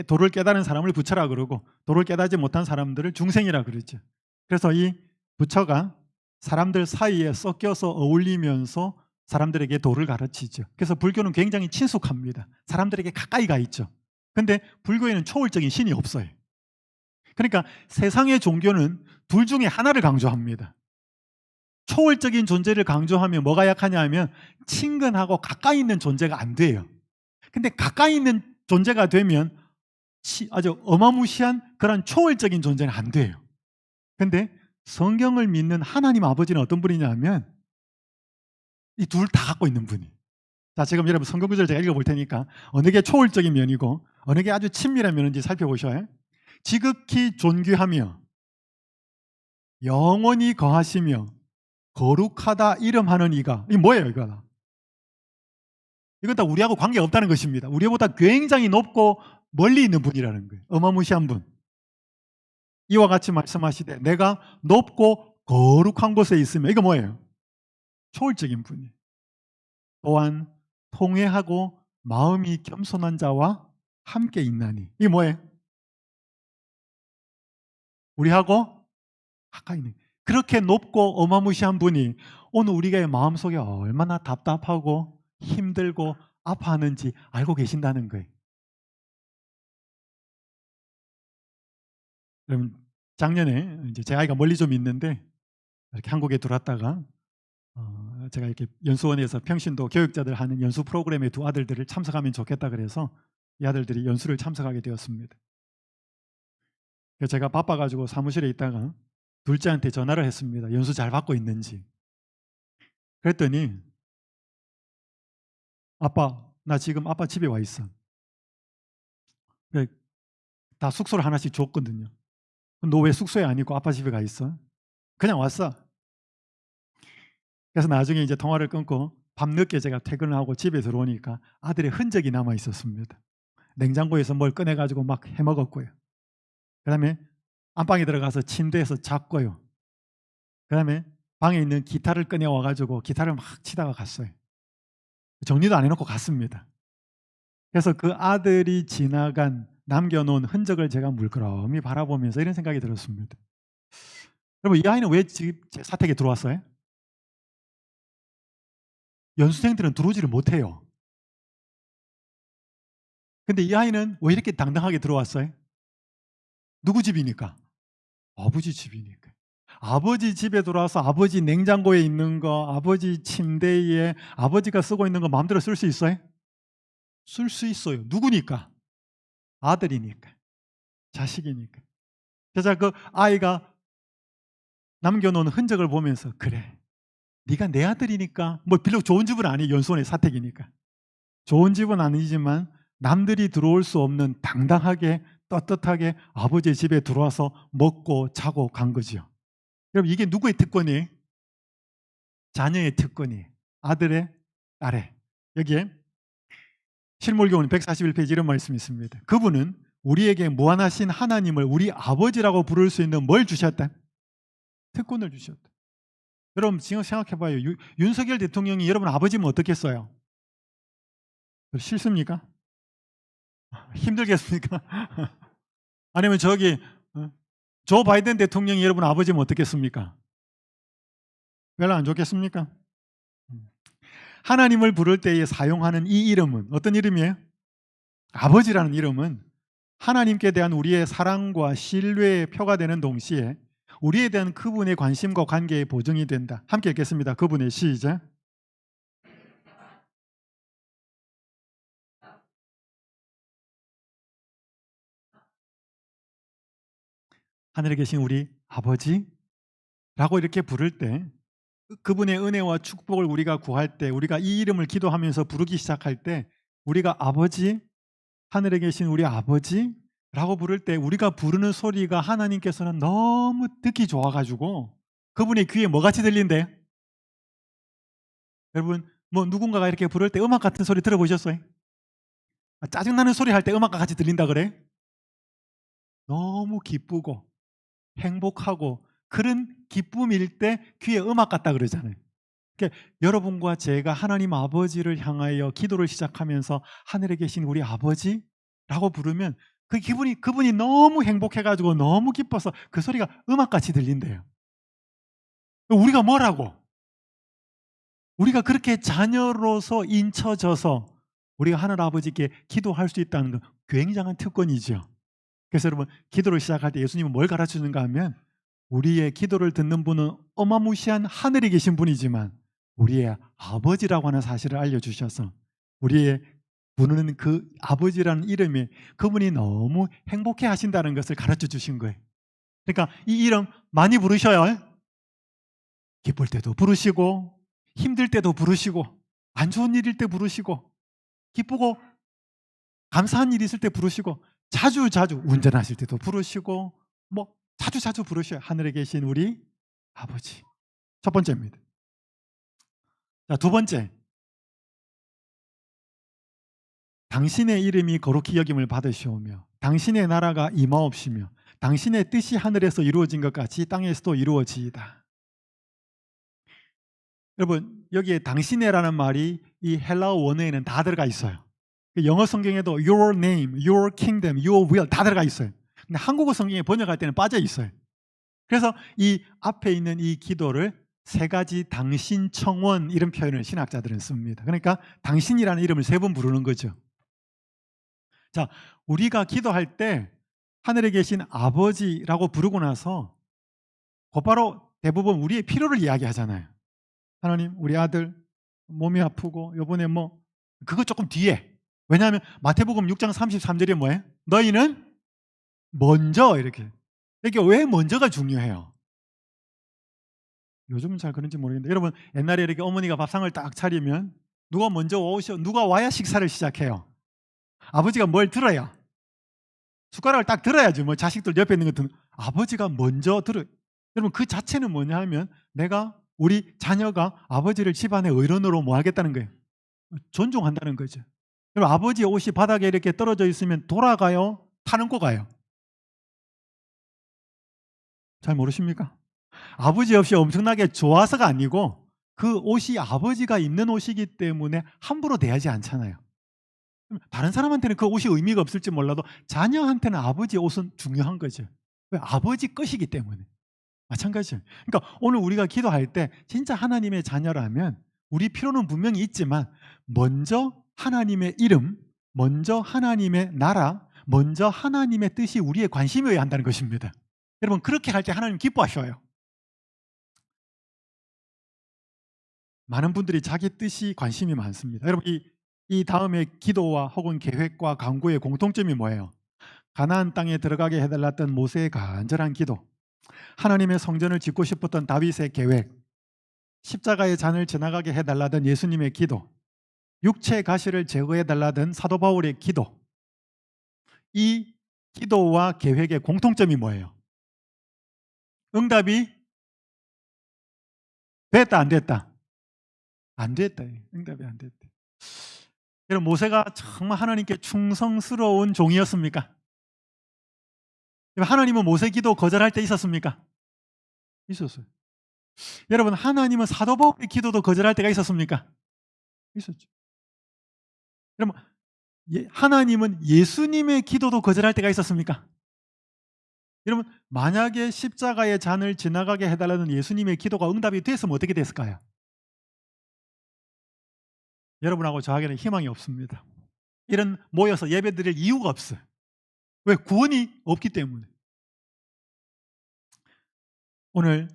S1: 돌을 깨달은 사람을 부처라 그러고 돌을 깨닫지 못한 사람들을 중생이라 그러죠. 그래서 이 부처가 사람들 사이에 섞여서 어울리면서 사람들에게 도를 가르치죠. 그래서 불교는 굉장히 친숙합니다. 사람들에게 가까이 가 있죠. 근데 불교에는 초월적인 신이 없어요. 그러니까 세상의 종교는 둘 중에 하나를 강조합니다. 초월적인 존재를 강조하면 뭐가 약하냐 하면 친근하고 가까이 있는 존재가 안 돼요. 근데 가까이 있는 존재가 되면 아주 어마무시한 그런 초월적인 존재는 안 돼요. 근데 성경을 믿는 하나님 아버지는 어떤 분이냐 하면 이 둘 다 갖고 있는 분이. 자, 지금 여러분 성경 구절 제가 읽어볼 테니까 어느 게 초월적인 면이고 어느 게 아주 친밀한 면인지 살펴보셔요. 지극히 존귀하며 영원히 거하시며 거룩하다 이름하는 이가. 이게 뭐예요 이거? 이건 다 우리하고 관계가 없다는 것입니다. 우리보다 굉장히 높고 멀리 있는 분이라는 거예요. 어마무시한 분. 이와 같이 말씀하시되 내가 높고 거룩한 곳에 있으면 이거 뭐예요? 초월적인 분이에요. 또한 통회하고 마음이 겸손한 자와 함께 있나니. 이게 뭐예요? 우리하고 가까이 있는. 그렇게 높고 어마무시한 분이 오늘 우리가 마음속에 얼마나 답답하고 힘들고 아파하는지 알고 계신다는 거예요. 여러분 작년에 이제 제 아이가 멀리 좀 있는데 이렇게 한국에 들어왔다가 제가 이렇게 연수원에서 평신도 교육자들 하는 연수 프로그램에 두 아들들을 참석하면 좋겠다 그래서 이 아들들이 연수를 참석하게 되었습니다. 그래서 제가 바빠가지고 사무실에 있다가 둘째한테 전화를 했습니다. 연수 잘 받고 있는지. 그랬더니 아빠 나 지금 아빠 집에 와 있어. 다 숙소를 하나씩 줬거든요. 너 왜 숙소에 안 있고 아빠 집에 가 있어? 그냥 왔어. 그래서 나중에 이제 통화를 끊고 밤늦게 제가 퇴근을 하고 집에 들어오니까 아들의 흔적이 남아 있었습니다. 냉장고에서 뭘 꺼내가지고 막 해먹었고요. 그 다음에 안방에 들어가서 침대에서 잤고요. 그 다음에 방에 있는 기타를 꺼내와가지고 기타를 막 치다가 갔어요. 정리도 안 해놓고 갔습니다. 그래서 그 아들이 지나간 남겨놓은 흔적을 제가 물끄러미 바라보면서 이런 생각이 들었습니다. 여러분 이 아이는 왜 집 사택에 들어왔어요? 연수생들은 들어오지를 못해요. 근데 이 아이는 왜 이렇게 당당하게 들어왔어요? 누구 집이니까? 아버지 집이니까. 아버지 집에 들어와서 아버지 냉장고에 있는 거, 아버지 침대에 아버지가 쓰고 있는 거 마음대로 쓸 수 있어요? 쓸 수 있어요. 누구니까? 아들이니까. 자식이니까. 그래서 그 아이가 남겨놓은 흔적을 보면서 그래. 네가 내 아들이니까 뭐 비록 좋은 집은 아니에요. 연수원의 사택이니까. 좋은 집은 아니지만 남들이 들어올 수 없는 당당하게 떳떳하게 아버지의 집에 들어와서 먹고 자고 간 거죠. 여러분 이게 누구의 특권이에요? 자녀의 특권이에요. 아들의 딸의. 여기에 실물교훈 141페이지 이런 말씀이 있습니다. 그분은 우리에게 무한하신 하나님을 우리 아버지라고 부를 수 있는 뭘 주셨다? 특권을 주셨다. 여러분 지금 생각해봐요. 윤석열 대통령이 여러분 아버지면 어떻겠어요? 싫습니까? 힘들겠습니까? 아니면 저기 조 바이든 대통령이 여러분 아버지면 어떻겠습니까? 별로 안 좋겠습니까? 하나님을 부를 때에 사용하는 이 이름은 어떤 이름이에요? 아버지라는 이름은 하나님께 대한 우리의 사랑과 신뢰의 표가 되는 동시에 우리에 대한 그분의 관심과 관계의 보증이 된다. 함께 읽겠습니다. 그분의 시작. 하늘에 계신 우리 아버지라고 이렇게 부를 때 그분의 은혜와 축복을 우리가 구할 때 우리가 이 이름을 기도하면서 부르기 시작할 때 우리가 아버지, 하늘에 계신 우리 아버지라고 부를 때 우리가 부르는 소리가 하나님께서는 너무 듣기 좋아가지고 그분의 귀에 뭐같이 들린대요? 여러분 뭐 누군가가 이렇게 부를 때 음악 같은 소리 들어보셨어요? 짜증나는 소리 할 때 음악과 같이 들린다 그래? 너무 기쁘고 행복하고 그런 기쁨일 때 귀에 음악 같다 그러잖아요. 그러니까 여러분과 제가 하나님 아버지를 향하여 기도를 시작하면서 하늘에 계신 우리 아버지라고 부르면 그분이 너무 행복해가지고 너무 기뻐서 그 소리가 음악같이 들린대요. 우리가 뭐라고? 우리가 그렇게 자녀로서 인쳐져서 우리가 하늘 아버지께 기도할 수 있다는 건 굉장한 특권이죠. 그래서 여러분 기도를 시작할 때 예수님은 뭘 가르쳐주는가 하면 우리의 기도를 듣는 분은 어마무시한 하늘에 계신 분이지만 우리의 아버지라고 하는 사실을 알려주셔서 우리의 부르는 그 아버지라는 이름에 그분이 너무 행복해 하신다는 것을 가르쳐 주신 거예요. 그러니까 이 이름 많이 부르셔요. 기쁠 때도 부르시고 힘들 때도 부르시고 안 좋은 일일 때 부르시고 기쁘고 감사한 일이 있을 때 부르시고 자주 운전하실 때도 부르시고 뭐 자주 부르셔요. 하늘에 계신 우리 아버지. 첫 번째입니다. 자, 두 번째. 당신의 이름이 거룩히 여김을 받으시오며 당신의 나라가 임하옵시며 당신의 뜻이 하늘에서 이루어진 것 같이 땅에서도 이루어지이다. 여러분 여기에 당신의라는 말이 이 헬라어 원어에는 다 들어가 있어요. 영어 성경에도 your name, your kingdom, your will 다 들어가 있어요. 근데 한국어 성경에 번역할 때는 빠져 있어요. 그래서 이 앞에 있는 이 기도를 세 가지 당신 청원 이런 표현을 신학자들은 씁니다. 그러니까 당신이라는 이름을 세 번 부르는 거죠. 자, 우리가 기도할 때 하늘에 계신 아버지라고 부르고 나서 곧바로 대부분 우리의 필요를 이야기하잖아요. 하나님, 우리 아들 몸이 아프고 요번에 뭐 그거 조금 뒤에. 왜냐하면 마태복음 6장 33절에 뭐예요? 너희는 먼저 이렇게. 이게 왜 먼저가 중요해요? 요즘은 잘 그런지 모르겠는데 여러분 옛날에 이렇게 어머니가 밥상을 딱 차리면 누가 먼저 누가 와야 식사를 시작해요? 아버지가 뭘 들어야? 숟가락을 딱 들어야지. 뭐 자식들 옆에 있는 것들은 아버지가 먼저 들어요. 여러분 그 자체는 뭐냐 하면 내가 우리 자녀가 아버지를 집안의 어른으로 뭐 하겠다는 거예요? 존중한다는 거죠. 여러분 아버지의 옷이 바닥에 이렇게 떨어져 있으면 돌아가요? 타는 거 가요? 잘 모르십니까? 아버지 없이 엄청나게 좋아서가 아니고 그 옷이 아버지가 입는 옷이기 때문에 함부로 대하지 않잖아요. 다른 사람한테는 그 옷이 의미가 없을지 몰라도 자녀한테는 아버지의 옷은 중요한 거죠. 왜? 아버지 것이기 때문에. 마찬가지죠. 그러니까 오늘 우리가 기도할 때 진짜 하나님의 자녀라면 우리 필요는 분명히 있지만 먼저 하나님의 이름, 먼저 하나님의 나라, 먼저 하나님의 뜻이 우리의 관심이어야 한다는 것입니다. 여러분 그렇게 할 때 하나님 기뻐하셔요. 많은 분들이 자기 뜻이 관심이 많습니다. 여러분 이 다음에 기도와 혹은 계획과 간구의 공통점이 뭐예요? 가나안 땅에 들어가게 해달랐던 모세의 간절한 기도, 하나님의 성전을 짓고 싶었던 다윗의 계획, 십자가의 잔을 지나가게 해달라던 예수님의 기도, 육체 가시를 제거해달라던 사도 바울의 기도. 이 기도와 계획의 공통점이 뭐예요? 응답이 됐다 안 됐다? 안 됐다. 응답이 안 됐다. 여러분 모세가 정말 하나님께 충성스러운 종이었습니까? 하나님은 모세 기도 거절할 때 있었습니까? 있었어요. 여러분 하나님은 사도 바울의 기도도 거절할 때가 있었습니까? 있었죠. 여러분, 하나님은 예수님의 기도도 거절할 때가 있었습니까? 여러분, 만약에 십자가의 잔을 지나가게 해달라는 예수님의 기도가 응답이 됐으면 어떻게 됐을까요? 여러분하고 저에게는 희망이 없습니다. 이런 모여서 예배드릴 이유가 없어요. 왜? 구원이 없기 때문에. 오늘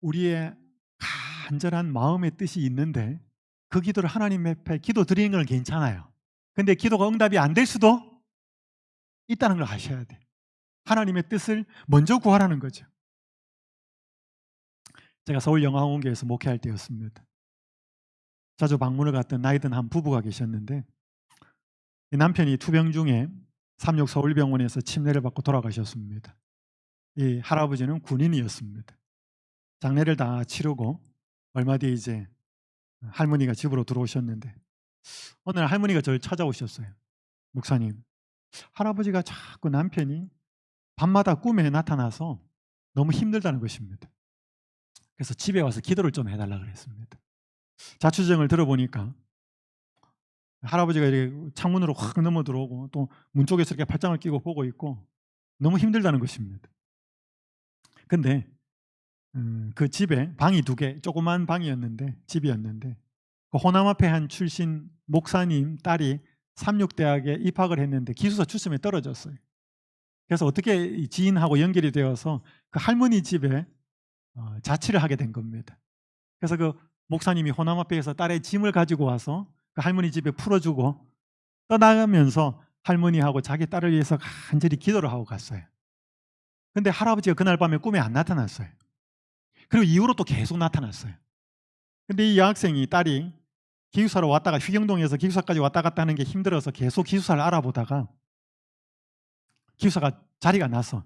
S1: 우리의 간절한 마음의 뜻이 있는데 그 기도를 하나님 앞에 기도 드리는 건 괜찮아요. 근데 기도가 응답이 안 될 수도 있다는 걸 아셔야 돼요. 하나님의 뜻을 먼저 구하라는 거죠. 제가 서울영광원교회에서 목회할 때였습니다. 자주 방문을 갔던 나이 든 한 부부가 계셨는데 이 남편이 투병 중에 삼육 서울병원에서 침례를 받고 돌아가셨습니다. 이 할아버지는 군인이었습니다. 장례를 다 치르고 얼마 뒤에 이제 할머니가 집으로 들어오셨는데 어느 날 할머니가 저를 찾아오셨어요. 목사님, 할아버지가 자꾸 남편이 밤마다 꿈에 나타나서 너무 힘들다는 것입니다. 그래서 집에 와서 기도를 좀 해달라고 그랬습니다. 자취정을 들어보니까 할아버지가 이렇게 창문으로 확 넘어 들어오고 또 문 쪽에서 이렇게 팔짱을 끼고 보고 있고 너무 힘들다는 것입니다. 근데 그 집에 방이 2개, 조그만 방이었는데 집이었는데 그 호남아폐한 출신 목사님 딸이 삼육대학에 입학을 했는데 기숙사 추첨에 떨어졌어요. 그래서 어떻게 지인하고 연결이 되어서 그 할머니 집에 자취를 하게 된 겁니다. 그래서 그 목사님이 호남아폐에서 딸의 짐을 가지고 와서 그 할머니 집에 풀어주고 떠나가면서 할머니하고 자기 딸을 위해서 간절히 기도를 하고 갔어요. 근데 할아버지가 그날 밤에 꿈에 안 나타났어요. 그리고 이후로 또 계속 나타났어요. 근데 이 여학생이 딸이 기숙사로 왔다가 휘경동에서 기숙사까지 왔다 갔다 하는 게 힘들어서 계속 기숙사를 알아보다가 기숙사가 자리가 나서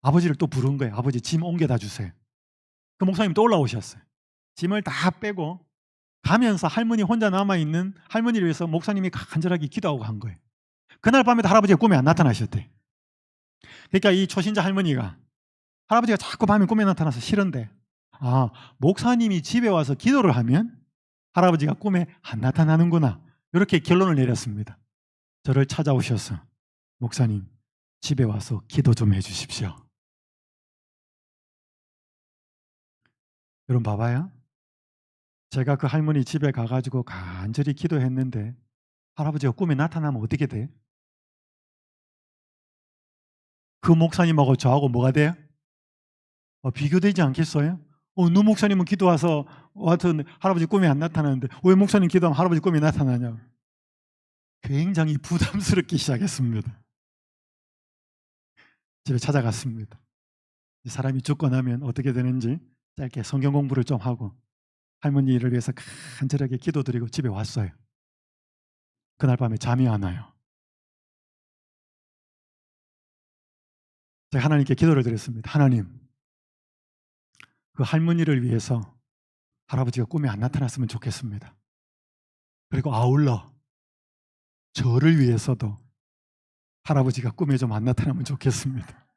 S1: 아버지를 또 부른 거예요. 아버지 짐 옮겨다 주세요. 그 목사님 또 올라오셨어요. 짐을 다 빼고 가면서 할머니 혼자 남아있는 할머니를 위해서 목사님이 간절하게 기도하고 간 거예요. 그날 밤에도 할아버지가 꿈에 안 나타나셨대. 그러니까 이 초신자 할머니가 할아버지가 자꾸 밤에 꿈에 나타나서 싫은데 목사님이 집에 와서 기도를 하면 할아버지가 꿈에 안 나타나는구나, 이렇게 결론을 내렸습니다. 저를 찾아오셔서 목사님 집에 와서 기도 좀 해주십시오. 여러분 봐봐요. 제가 그 할머니 집에 가가지고 간절히 기도했는데 할아버지가 꿈에 나타나면 어떻게 돼? 그 목사님하고 저하고 뭐가 돼요? 비교되지 않겠어요? 누 목사님은 기도 와서 하여튼 할아버지 꿈에 안 나타나는데 왜 목사님 기도하면 할아버지 꿈에 나타나냐? 굉장히 부담스럽기 시작했습니다. 집에 찾아갔습니다. 사람이 죽고 나면 어떻게 되는지 짧게 성경 공부를 좀 하고 할머니를 위해서 간절하게 기도드리고 집에 왔어요. 그날 밤에 잠이 안 와요. 제가 하나님께 기도를 드렸습니다. 하나님, 그 할머니를 위해서 할아버지가 꿈에 안 나타났으면 좋겠습니다. 그리고 아울러 저를 위해서도 할아버지가 꿈에 좀 안 나타나면 좋겠습니다.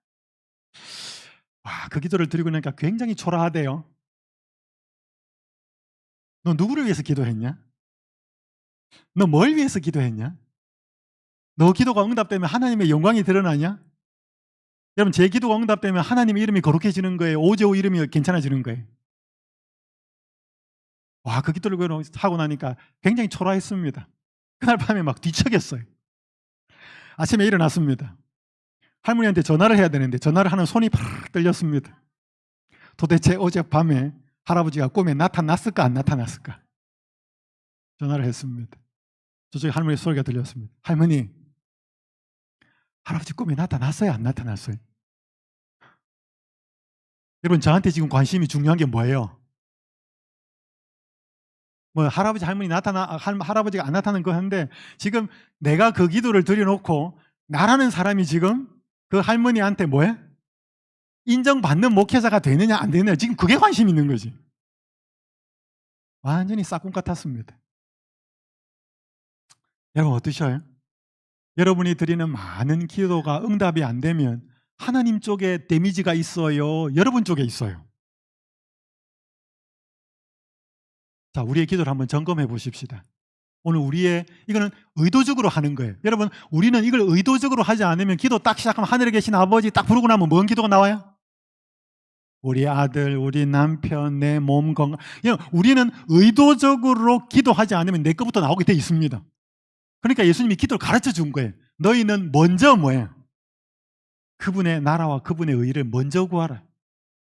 S1: 그 기도를 드리고 나니까 굉장히 초라하대요. 너 누구를 위해서 기도했냐? 너 뭘 위해서 기도했냐? 너 기도가 응답되면 하나님의 영광이 드러나냐? 여러분, 제 기도가 응답되면 하나님의 이름이 거룩해지는 거예요? 오제오 이름이 괜찮아지는 거예요? 그 기도를 하고 나니까 굉장히 초라했습니다. 그날 밤에 막 뒤척였어요. 아침에 일어났습니다. 할머니한테 전화를 해야 되는데 전화를 하는 손이 팍 떨렸습니다. 도대체 어젯밤에 할아버지가 꿈에 나타났을까 안 나타났을까? 전화를 했습니다. 저쪽에 할머니 소리가 들렸습니다. 할머니, 할아버지 꿈에 나타났어요 안 나타났어요? 여러분, 저한테 지금 관심이 중요한 게 뭐예요? 할아버지 할머니 할아버지가 안 나타나는 거 하는데 지금 내가 그 기도를 드려놓고 나라는 사람이 지금 그 할머니한테 뭐해? 인정받는 목회자가 되느냐 안 되느냐, 지금 그게 관심 있는 거지. 완전히 싹군 같았습니다. 여러분 어떠셔요? 여러분이 드리는 많은 기도가 응답이 안 되면 하나님 쪽에 데미지가 있어요? 여러분 쪽에 있어요? 자, 우리의 기도를 한번 점검해 보십시다. 오늘 우리의 이거는 의도적으로 하는 거예요. 여러분, 우리는 이걸 의도적으로 하지 않으면 기도 딱 시작하면 하늘에 계신 아버지 딱 부르고 나면 뭔 기도가 나와요? 우리 아들, 우리 남편, 내 몸 건강. 우리는 의도적으로 기도하지 않으면 내 것부터 나오게 돼 있습니다. 그러니까 예수님이 기도를 가르쳐 준 거예요. 너희는 먼저 뭐예요? 그분의 나라와 그분의 의를 먼저 구하라.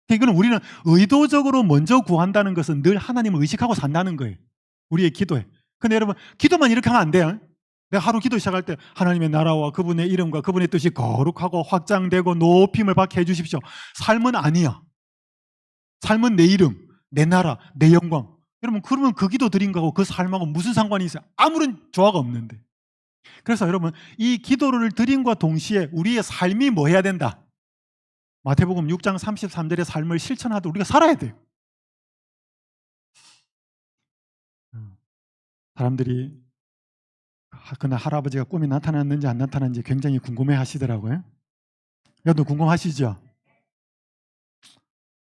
S1: 이거는 우리는 의도적으로 먼저 구한다는 것은 늘 하나님을 의식하고 산다는 거예요. 우리의 기도에. 근데 여러분, 기도만 이렇게 하면 안 돼요. 내가 하루 기도 시작할 때 하나님의 나라와 그분의 이름과 그분의 뜻이 거룩하고 확장되고 높임을 받게 해주십시오. 삶은 아니야. 삶은 내 이름, 내 나라, 내 영광. 여러분, 그러면 그 기도 드린 거하고 그 삶하고 무슨 상관이 있어요? 아무런 조화가 없는데. 그래서 여러분, 이 기도를 드림과 동시에 우리의 삶이 뭐 해야 된다? 마태복음 6장 33절의 삶을 실천하도록 우리가 살아야 돼요. 사람들이 그날 할아버지가 꿈에 나타났는지 안 나타났는지 굉장히 궁금해 하시더라고요. 여러분 궁금하시죠?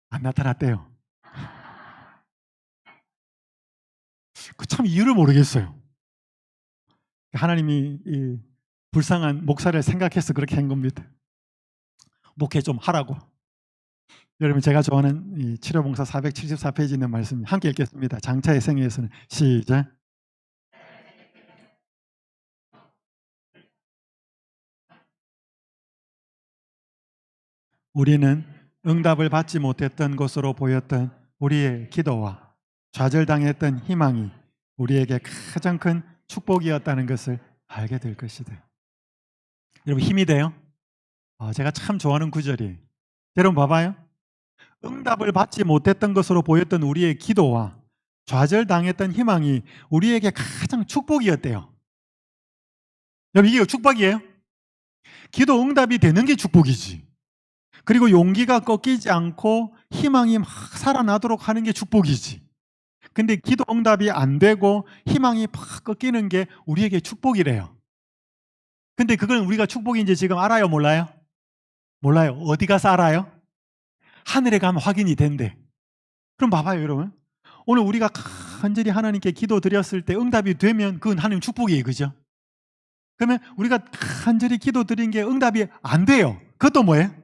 S1: 안 나타났대요. 참 이유를 모르겠어요. 하나님이 이 불쌍한 목사를 생각해서 그렇게 한 겁니다. 목회 좀 하라고. 여러분, 제가 좋아하는 이 치료봉사 474페이지 있는 말씀 함께 읽겠습니다. 장차의 생애에서는 시작. 우리는 응답을 받지 못했던 것으로 보였던 우리의 기도와 좌절당했던 희망이 우리에게 가장 큰 축복이었다는 것을 알게 될 것이다. 여러분, 힘이 돼요? 제가 참 좋아하는 구절이에요. 여러분 봐봐요. 응답을 받지 못했던 것으로 보였던 우리의 기도와 좌절당했던 희망이 우리에게 가장 축복이었대요. 여러분, 이게 축복이에요? 기도 응답이 되는 게 축복이지. 그리고 용기가 꺾이지 않고 희망이 막 살아나도록 하는 게 축복이지. 근데 기도 응답이 안 되고 희망이 팍 꺾이는 게 우리에게 축복이래요. 근데 그건 우리가 축복인지 지금 알아요, 몰라요? 몰라요. 어디 가서 알아요? 하늘에 가면 확인이 된대. 그럼 봐봐요, 여러분. 오늘 우리가 간절히 하나님께 기도 드렸을 때 응답이 되면 그건 하나님 축복이에요, 그죠? 그러면 우리가 간절히 기도 드린 게 응답이 안 돼요. 그것도 뭐예요?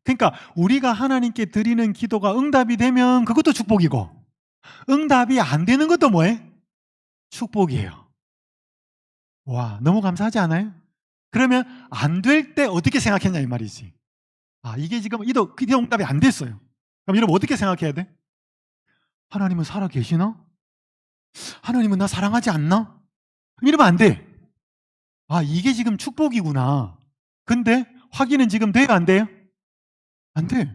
S1: 그러니까 우리가 하나님께 드리는 기도가 응답이 되면 그것도 축복이고, 응답이 안 되는 것도 뭐예요? 축복이에요. 와, 너무 감사하지 않아요? 그러면 안 될 때 어떻게 생각했냐 이 말이지. 이게 지금 기도 응답이 안 됐어요. 그럼 여러분 어떻게 생각해야 돼? 하나님은 살아 계시나? 하나님은 나 사랑하지 않나? 이러면 안 돼. 이게 지금 축복이구나. 근데 확인은 지금 돼요, 안 돼요? 안 돼.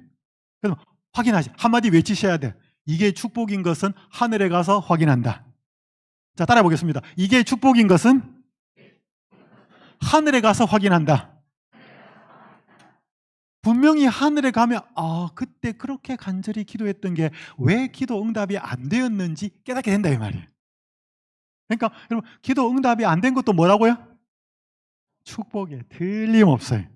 S1: 그래서 확인하시. 한마디 외치셔야 돼. 이게 축복인 것은 하늘에 가서 확인한다. 자, 따라해 보겠습니다. 이게 축복인 것은 하늘에 가서 확인한다. 분명히 하늘에 가면 그때 그렇게 간절히 기도했던 게 왜 기도 응답이 안 되었는지 깨닫게 된다 이 말이에요. 그러니까 여러분, 기도 응답이 안 된 것도 뭐라고요? 축복에 틀림없어요.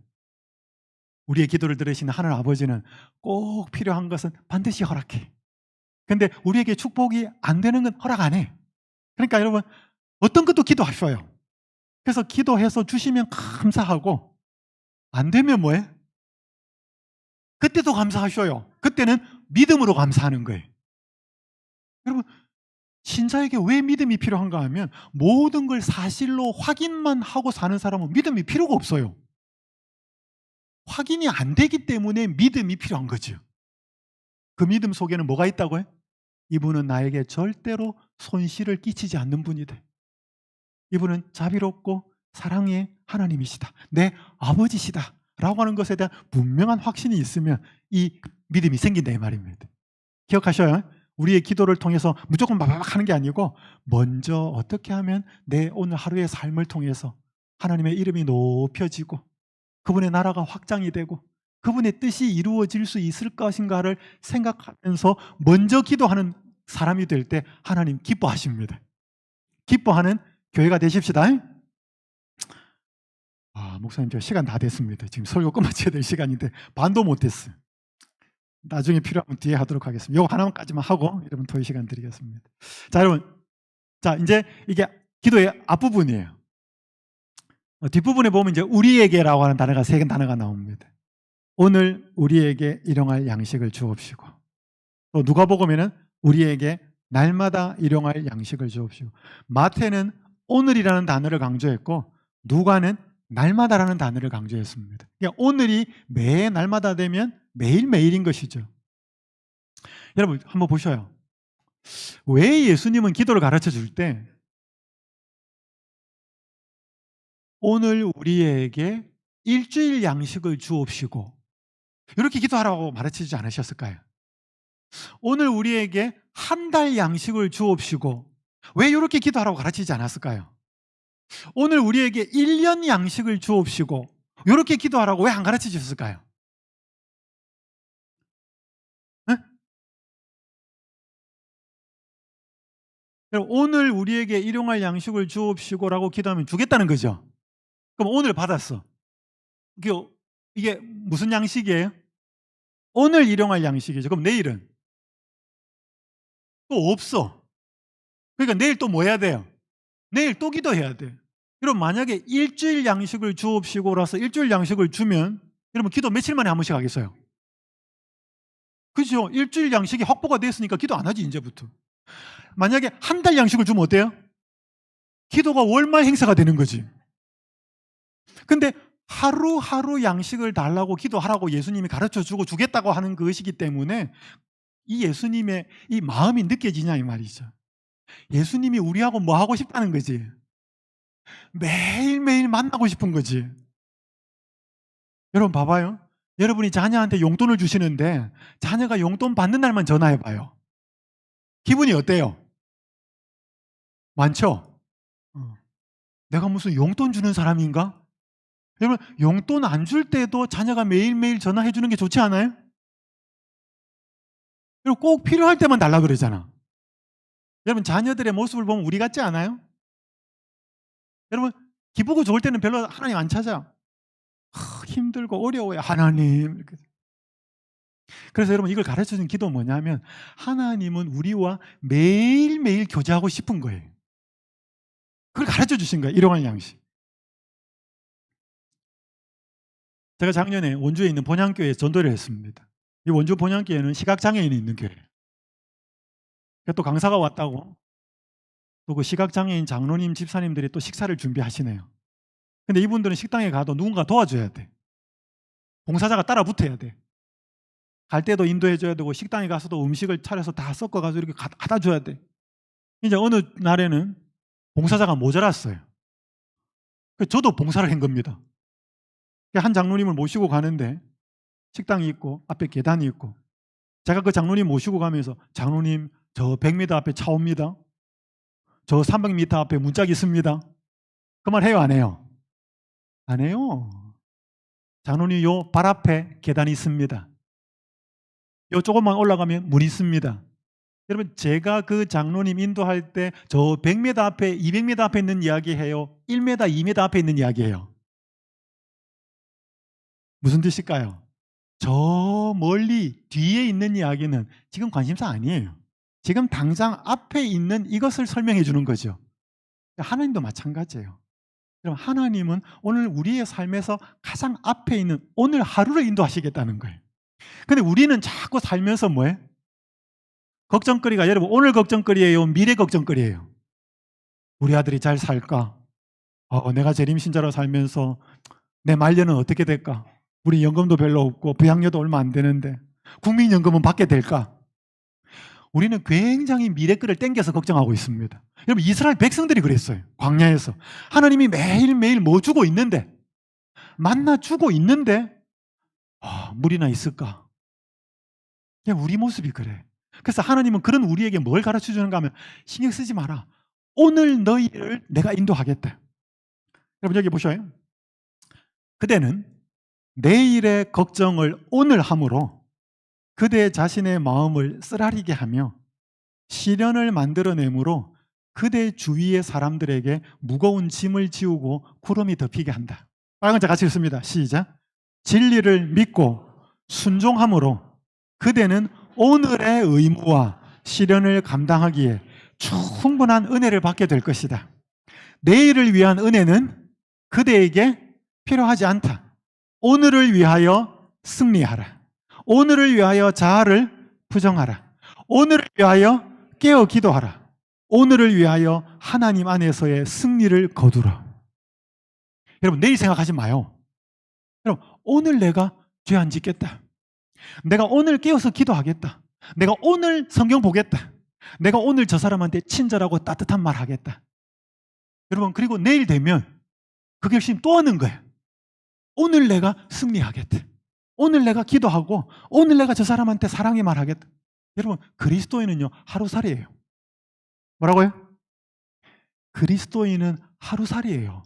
S1: 우리의 기도를 들으시는 하늘 아버지는 꼭 필요한 것은 반드시 허락해. 근데 우리에게 축복이 안 되는 건 허락 안 해. 그러니까 여러분, 어떤 것도 기도하셔요. 그래서 기도해서 주시면 감사하고, 안 되면 뭐해? 그때도 감사하셔요. 그때는 믿음으로 감사하는 거예요. 여러분, 신자에게 왜 믿음이 필요한가 하면 모든 걸 사실로 확인만 하고 사는 사람은 믿음이 필요가 없어요. 확인이 안 되기 때문에 믿음이 필요한 거죠. 그 믿음 속에는 뭐가 있다고요? 이분은 나에게 절대로 손실을 끼치지 않는 분이다. 이분은 자비롭고 사랑의 하나님이시다. 내 아버지시다. 라고 하는 것에 대한 분명한 확신이 있으면 이 믿음이 생긴다 이 말입니다. 기억하셔요. 우리의 기도를 통해서 무조건 바바박 하는 게 아니고 먼저 어떻게 하면 내 오늘 하루의 삶을 통해서 하나님의 이름이 높여지고 그분의 나라가 확장이 되고 그분의 뜻이 이루어질 수 있을 것인가를 생각하면서 먼저 기도하는 사람이 될 때 하나님 기뻐하십니다. 기뻐하는 교회가 되십시다. 목사님, 저 시간 다 됐습니다. 지금 설교 끝마쳐야 될 시간인데 반도 못했어요. 나중에 필요하면 뒤에 하도록 하겠습니다. 이거 하나만까지만 하고 여러분 토의 시간 드리겠습니다. 자, 여러분 자, 이제 이게 기도의 앞부분이에요. 뒷부분에 보면 이제 우리에게라고 하는 단어가 세 개 단어가 나옵니다. 오늘 우리에게 일용할 양식을 주옵시고, 또 누가복음에는 우리에게 날마다 일용할 양식을 주옵시고, 마태는 오늘이라는 단어를 강조했고 누가는 날마다라는 단어를 강조했습니다. 그러니까 오늘이 매 날마다 되면 매일매일인 것이죠. 여러분 한번 보셔요. 왜 예수님은 기도를 가르쳐 줄 때 오늘 우리에게 일주일 양식을 주옵시고 이렇게 기도하라고 가르치지 않으셨을까요? 오늘 우리에게 한 달 양식을 주옵시고 왜 이렇게 기도하라고 가르치지 않았을까요? 오늘 우리에게 1년 양식을 주옵시고 이렇게 기도하라고 왜 안 가르쳐 주셨을까요? 네? 오늘 우리에게 일용할 양식을 주옵시고라고 기도하면 주겠다는 거죠. 그럼 오늘 받았어. 이게 무슨 양식이에요? 오늘 일용할 양식이죠. 그럼 내일은? 또 없어. 그러니까 내일 또 뭐 해야 돼요? 내일 또 기도해야 돼. 그럼 만약에 일주일 양식을 주옵시고라서 일주일 양식을 주면 여러분 기도 며칠 만에 한 번씩 하겠어요? 그죠? 일주일 양식이 확보가 됐으니까 기도 안 하지 이제부터. 만약에 한 달 양식을 주면 어때요? 기도가 월말 행사가 되는 거지. 근데 하루하루 양식을 달라고 기도하라고 예수님이 가르쳐주고 주겠다고 하는 것이기 때문에 이 예수님의 이 마음이 느껴지냐 이 말이죠. 예수님이 우리하고 뭐 하고 싶다는 거지? 매일매일 만나고 싶은 거지. 여러분 봐봐요. 여러분이 자녀한테 용돈을 주시는데 자녀가 용돈 받는 날만 전화해봐요. 기분이 어때요? 많죠? 내가 무슨 용돈 주는 사람인가? 여러분 용돈 안 줄 때도 자녀가 매일매일 전화해 주는 게 좋지 않아요? 그리고 꼭 필요할 때만 달라 그러잖아. 여러분 자녀들의 모습을 보면 우리 같지 않아요? 여러분 기쁘고 좋을 때는 별로 하나님 안 찾아. 힘들고 어려워요 하나님. 그래서 여러분 이걸 가르쳐주는 기도 뭐냐면 하나님은 우리와 매일매일 교제하고 싶은 거예요. 그걸 가르쳐 주신 거예요. 일용할 양식. 제가 작년에 원주에 있는 본향교회에 전도를 했습니다. 이 원주 본향교회는 시각장애인이 있는 교회예요. 또 강사가 왔다고 또 그 시각장애인 장로님 집사님들이 또 식사를 준비하시네요. 근데 이분들은 식당에 가도 누군가 도와줘야 돼. 봉사자가 따라 붙어야 돼. 갈 때도 인도해줘야 되고 식당에 가서도 음식을 차려서 다 섞어가지고 이렇게 갖다 줘야 돼. 이제 어느 날에는 봉사자가 모자랐어요. 저도 봉사를 한 겁니다. 한 장로님을 모시고 가는데 식당이 있고 앞에 계단이 있고 제가 그 장로님 모시고 가면서 장로님 저 100m 앞에 차 옵니다. 저 300m 앞에 문짝이 있습니다. 그 말 해요 안 해요? 안 해요. 장로님 요 발 앞에 계단이 있습니다. 요 조금만 올라가면 문이 있습니다. 여러분 제가 그 장로님 인도할 때 저 100m 앞에 200m 앞에 있는 이야기해요? 1m 2m 앞에 있는 이야기해요? 무슨 뜻일까요? 저 멀리 뒤에 있는 이야기는 지금 관심사 아니에요. 지금 당장 앞에 있는 이것을 설명해 주는 거죠. 하나님도 마찬가지예요. 그럼 하나님은 오늘 우리의 삶에서 가장 앞에 있는 오늘 하루를 인도하시겠다는 거예요. 근데 우리는 자꾸 살면서 뭐예요? 걱정거리가 여러분 오늘 걱정거리예요? 미래 걱정거리예요? 우리 아들이 잘 살까? 내가 재림신자로 살면서 내 말년은 어떻게 될까? 우리 연금도 별로 없고 부양료도 얼마 안 되는데 국민연금은 받게 될까? 우리는 굉장히 미래 거를 땡겨서 걱정하고 있습니다. 여러분 이스라엘 백성들이 그랬어요. 광야에서 하나님이 매일매일 뭐 주고 있는데 만나 주고 있는데 물이나 있을까? 그냥 우리 모습이 그래. 그래서 하나님은 그런 우리에게 뭘 가르쳐 주는가 하면 신경 쓰지 마라. 오늘 너희를 내가 인도하겠다. 여러분 여기 보셔요. 그대는 내일의 걱정을 오늘 함으로 그대 자신의 마음을 쓰라리게 하며 시련을 만들어내므로 그대 주위의 사람들에게 무거운 짐을 지우고 구름이 덮이게 한다. 빨간 자 같이 읽습니다. 시작. 진리를 믿고 순종함으로 그대는 오늘의 의무와 시련을 감당하기에 충분한 은혜를 받게 될 것이다. 내일을 위한 은혜는 그대에게 필요하지 않다. 오늘을 위하여 승리하라. 오늘을 위하여 자아를 부정하라. 오늘을 위하여 깨어 기도하라. 오늘을 위하여 하나님 안에서의 승리를 거두라. 여러분, 내일 생각하지 마요. 여러분, 오늘 내가 죄 안 짓겠다. 내가 오늘 깨어서 기도하겠다. 내가 오늘 성경 보겠다. 내가 오늘 저 사람한테 친절하고 따뜻한 말 하겠다. 여러분, 그리고 내일 되면 그 결심 또 하는 거예요. 오늘 내가 승리하겠다. 오늘 내가 기도하고 오늘 내가 저 사람한테 사랑의 말 하겠다. 여러분, 그리스도인은요, 하루살이에요. 뭐라고요? 그리스도인은 하루살이에요.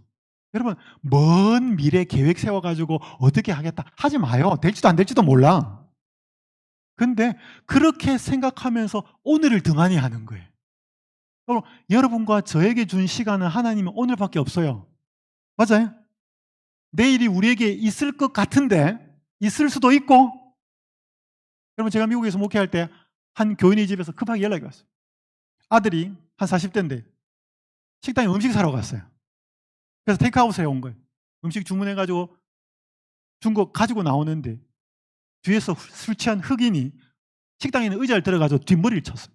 S1: 여러분, 먼 미래 계획 세워가지고 어떻게 하겠다 하지 마요. 될지도 안 될지도 몰라. 근데 그렇게 생각하면서 오늘을 등한히 하는 거예요. 여러분과 저에게 준 시간은 하나님은 오늘밖에 없어요. 맞아요? 내일이 우리에게 있을 것 같은데 있을 수도 있고. 여러분, 제가 미국에서 목회할 때 한 교인의 집에서 급하게 연락이 왔어요. 아들이 한 40대인데 식당에 음식 사러 갔어요. 그래서 테이크아웃을 해온 거예요. 음식 주문해가지고 준 거 가지고 나오는데 뒤에서 술 취한 흑인이 식당에 있는 의자를 들어가서 뒷머리를 쳤어요.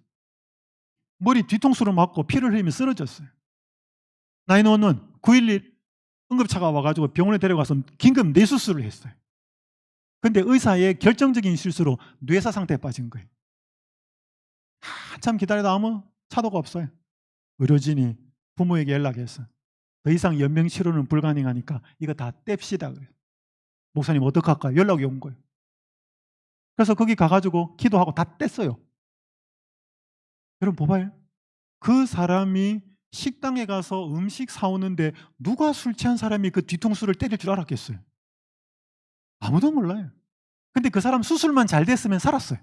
S1: 머리 뒤통수를 맞고 피를 흘리며 쓰러졌어요. 911, 911 응급차가 와가지고 병원에 데려가서 긴급 뇌수술을 했어요. 근데 의사의 결정적인 실수로 뇌사 상태에 빠진 거예요. 한참 기다리다 아무 차도가 없어요. 의료진이 부모에게 연락해서 더 이상 연명 치료는 불가능하니까 이거 다 뗍시다 그래요. 목사님 어떡할까요? 연락이 온 거예요. 그래서 거기 가가지고 기도하고 다 뗐어요. 여러분 봐봐요. 그 사람이 식당에 가서 음식 사오는데 누가 술 취한 사람이 그 뒤통수를 때릴 줄 알았겠어요? 아무도 몰라요. 근데 그 사람 수술만 잘 됐으면 살았어요.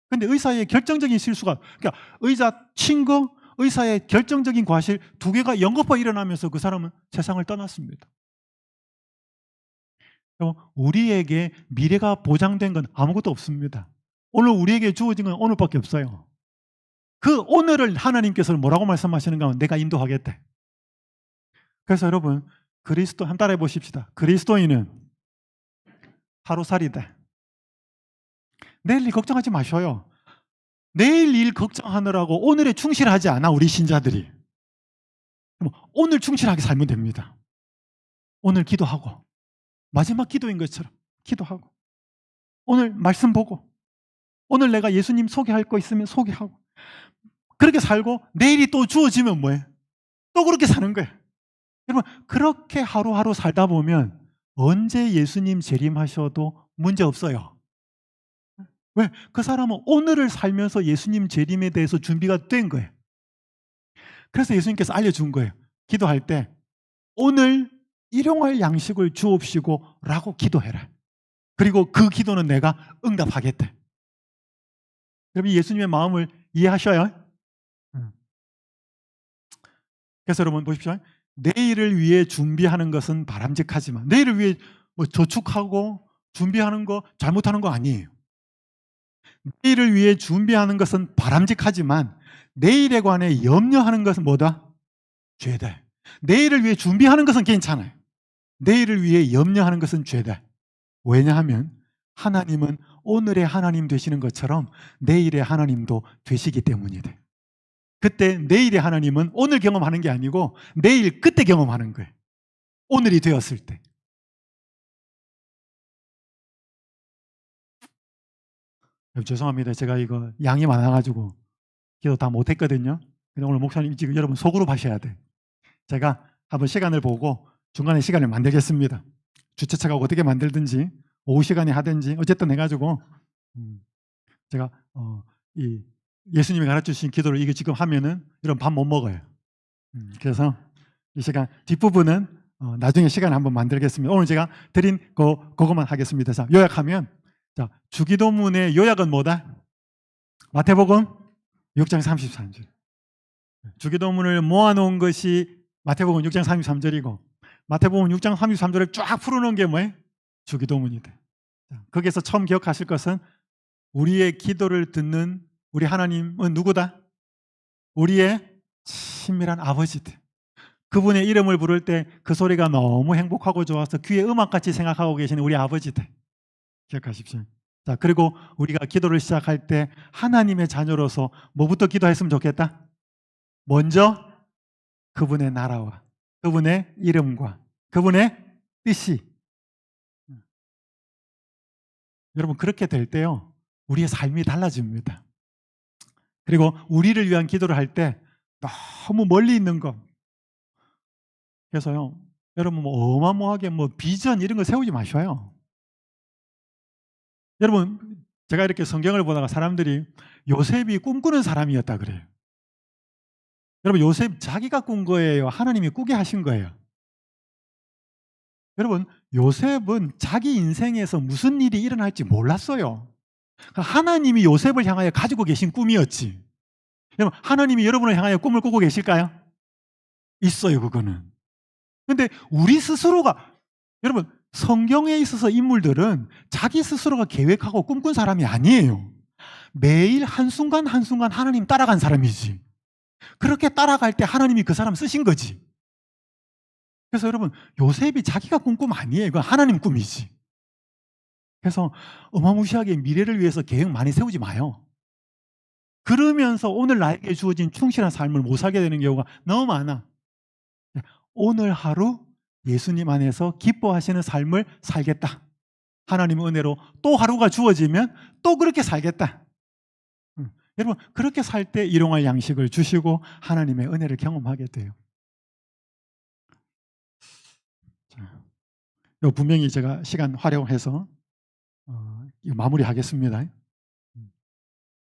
S1: 근데 의사의 결정적인 실수가, 그러니까 의자 친 거, 의사의 결정적인 과실 두 개가 연거푸 일어나면서 그 사람은 세상을 떠났습니다. 우리에게 미래가 보장된 건 아무것도 없습니다. 오늘 우리에게 주어진 건 오늘밖에 없어요. 그 오늘을 하나님께서 뭐라고 말씀하시는가 하면 내가 인도하겠다. 그래서 여러분, 그리스도 한 따라해 보십시다. 그리스도인은 하루살이다. 내일 일 걱정하지 마셔요. 내일 일 걱정하느라고 오늘에 충실하지 않아, 우리 신자들이. 오늘 충실하게 살면 됩니다. 오늘 기도하고 마지막 기도인 것처럼 기도하고 오늘 말씀 보고 오늘 내가 예수님 소개할 거 있으면 소개하고 그렇게 살고 내일이 또 주어지면 뭐예요? 또 그렇게 사는 거예요. 여러분, 그렇게 하루하루 살다 보면 언제 예수님 재림하셔도 문제 없어요. 왜? 그 사람은 오늘을 살면서 예수님 재림에 대해서 준비가 된 거예요. 그래서 예수님께서 알려준 거예요. 기도할 때 오늘 일용할 양식을 주옵시고 라고 기도해라. 그리고 그 기도는 내가 응답하겠다. 여러분, 예수님의 마음을 이해하셔요? 그래서 여러분 보십시오. 내일을 위해 준비하는 것은 바람직하지만 내일을 위해 뭐 저축하고 준비하는 거 잘못하는 거 아니에요. 내일을 위해 준비하는 것은 바람직하지만 내일에 관해 염려하는 것은 뭐다? 죄다. 내일을 위해 준비하는 것은 괜찮아요. 내일을 위해 염려하는 것은 죄다. 왜냐하면 하나님은 오늘의 하나님 되시는 것처럼 내일의 하나님도 되시기 때문이다. 그때 내일의 하나님은 오늘 경험하는 게 아니고 내일 그때 경험하는 거예요. 오늘이 되었을 때. 죄송합니다. 제가 이거 양이 많아가지고 기도 다 못했거든요. 근데 오늘 목사님 지금 여러분 속으로 하셔야 돼. 제가 한번 시간을 보고 중간에 시간을 만들겠습니다. 주최차가 어떻게 만들든지 오후 시간에 하든지 어쨌든 해가지고 제가 이 예수님이 가르쳐주신 기도를 이게 지금 하면은 이런 밥 못 먹어요. 그래서 이 시간 뒷부분은 나중에 시간 한번 만들겠습니다. 오늘 제가 드린 그것만 하겠습니다. 자, 요약하면 자, 주기도문의 요약은 뭐다? 마태복음 6장 33절. 주기도문을 모아놓은 것이 마태복음 6장 33절이고 마태복음 6장 33절을 쫙 풀어놓은 게 뭐예요? 주기도문이다. 거기에서 처음 기억하실 것은 우리의 기도를 듣는 우리 하나님은 누구다? 우리의 친밀한 아버지들. 그분의 이름을 부를 때 그 소리가 너무 행복하고 좋아서 귀에 음악같이 생각하고 계시는 우리 아버지들. 기억하십시오. 자, 그리고 우리가 기도를 시작할 때 하나님의 자녀로서 뭐부터 기도했으면 좋겠다? 먼저 그분의 나라와 그분의 이름과 그분의 뜻이. 여러분, 그렇게 될 때요, 우리의 삶이 달라집니다. 그리고 우리를 위한 기도를 할 때 너무 멀리 있는 것, 그래서요, 여러분 뭐 어마어마하게 뭐 비전 이런 거 세우지 마셔요. 여러분, 제가 이렇게 성경을 보다가 사람들이 요셉이 꿈꾸는 사람이었다 그래요. 여러분, 요셉 자기가 꾼 거예요? 하나님이 꾸게 하신 거예요? 여러분, 요셉은 자기 인생에서 무슨 일이 일어날지 몰랐어요. 그러니까 하나님이 요셉을 향하여 가지고 계신 꿈이었지. 여러분, 하나님이 여러분을 향하여 꿈을 꾸고 계실까요? 있어요, 그거는. 근데 우리 스스로가, 여러분, 성경에 있어서 인물들은 자기 스스로가 계획하고 꿈꾼 사람이 아니에요. 매일 한순간 한순간 하나님 따라간 사람이지. 그렇게 따라갈 때 하나님이 그 사람 쓰신 거지. 그래서 여러분, 요셉이 자기가 꾼 꿈 아니에요. 그건 하나님 꿈이지. 그래서 어마무시하게 미래를 위해서 계획 많이 세우지 마요. 그러면서 오늘 나에게 주어진 충실한 삶을 못 살게 되는 경우가 너무 많아. 오늘 하루 예수님 안에서 기뻐하시는 삶을 살겠다. 하나님의 은혜로 또 하루가 주어지면 또 그렇게 살겠다. 여러분, 그렇게 살 때 일용할 양식을 주시고 하나님의 은혜를 경험하게 돼요. 자, 분명히 제가 시간 활용해서 이거 마무리하겠습니다.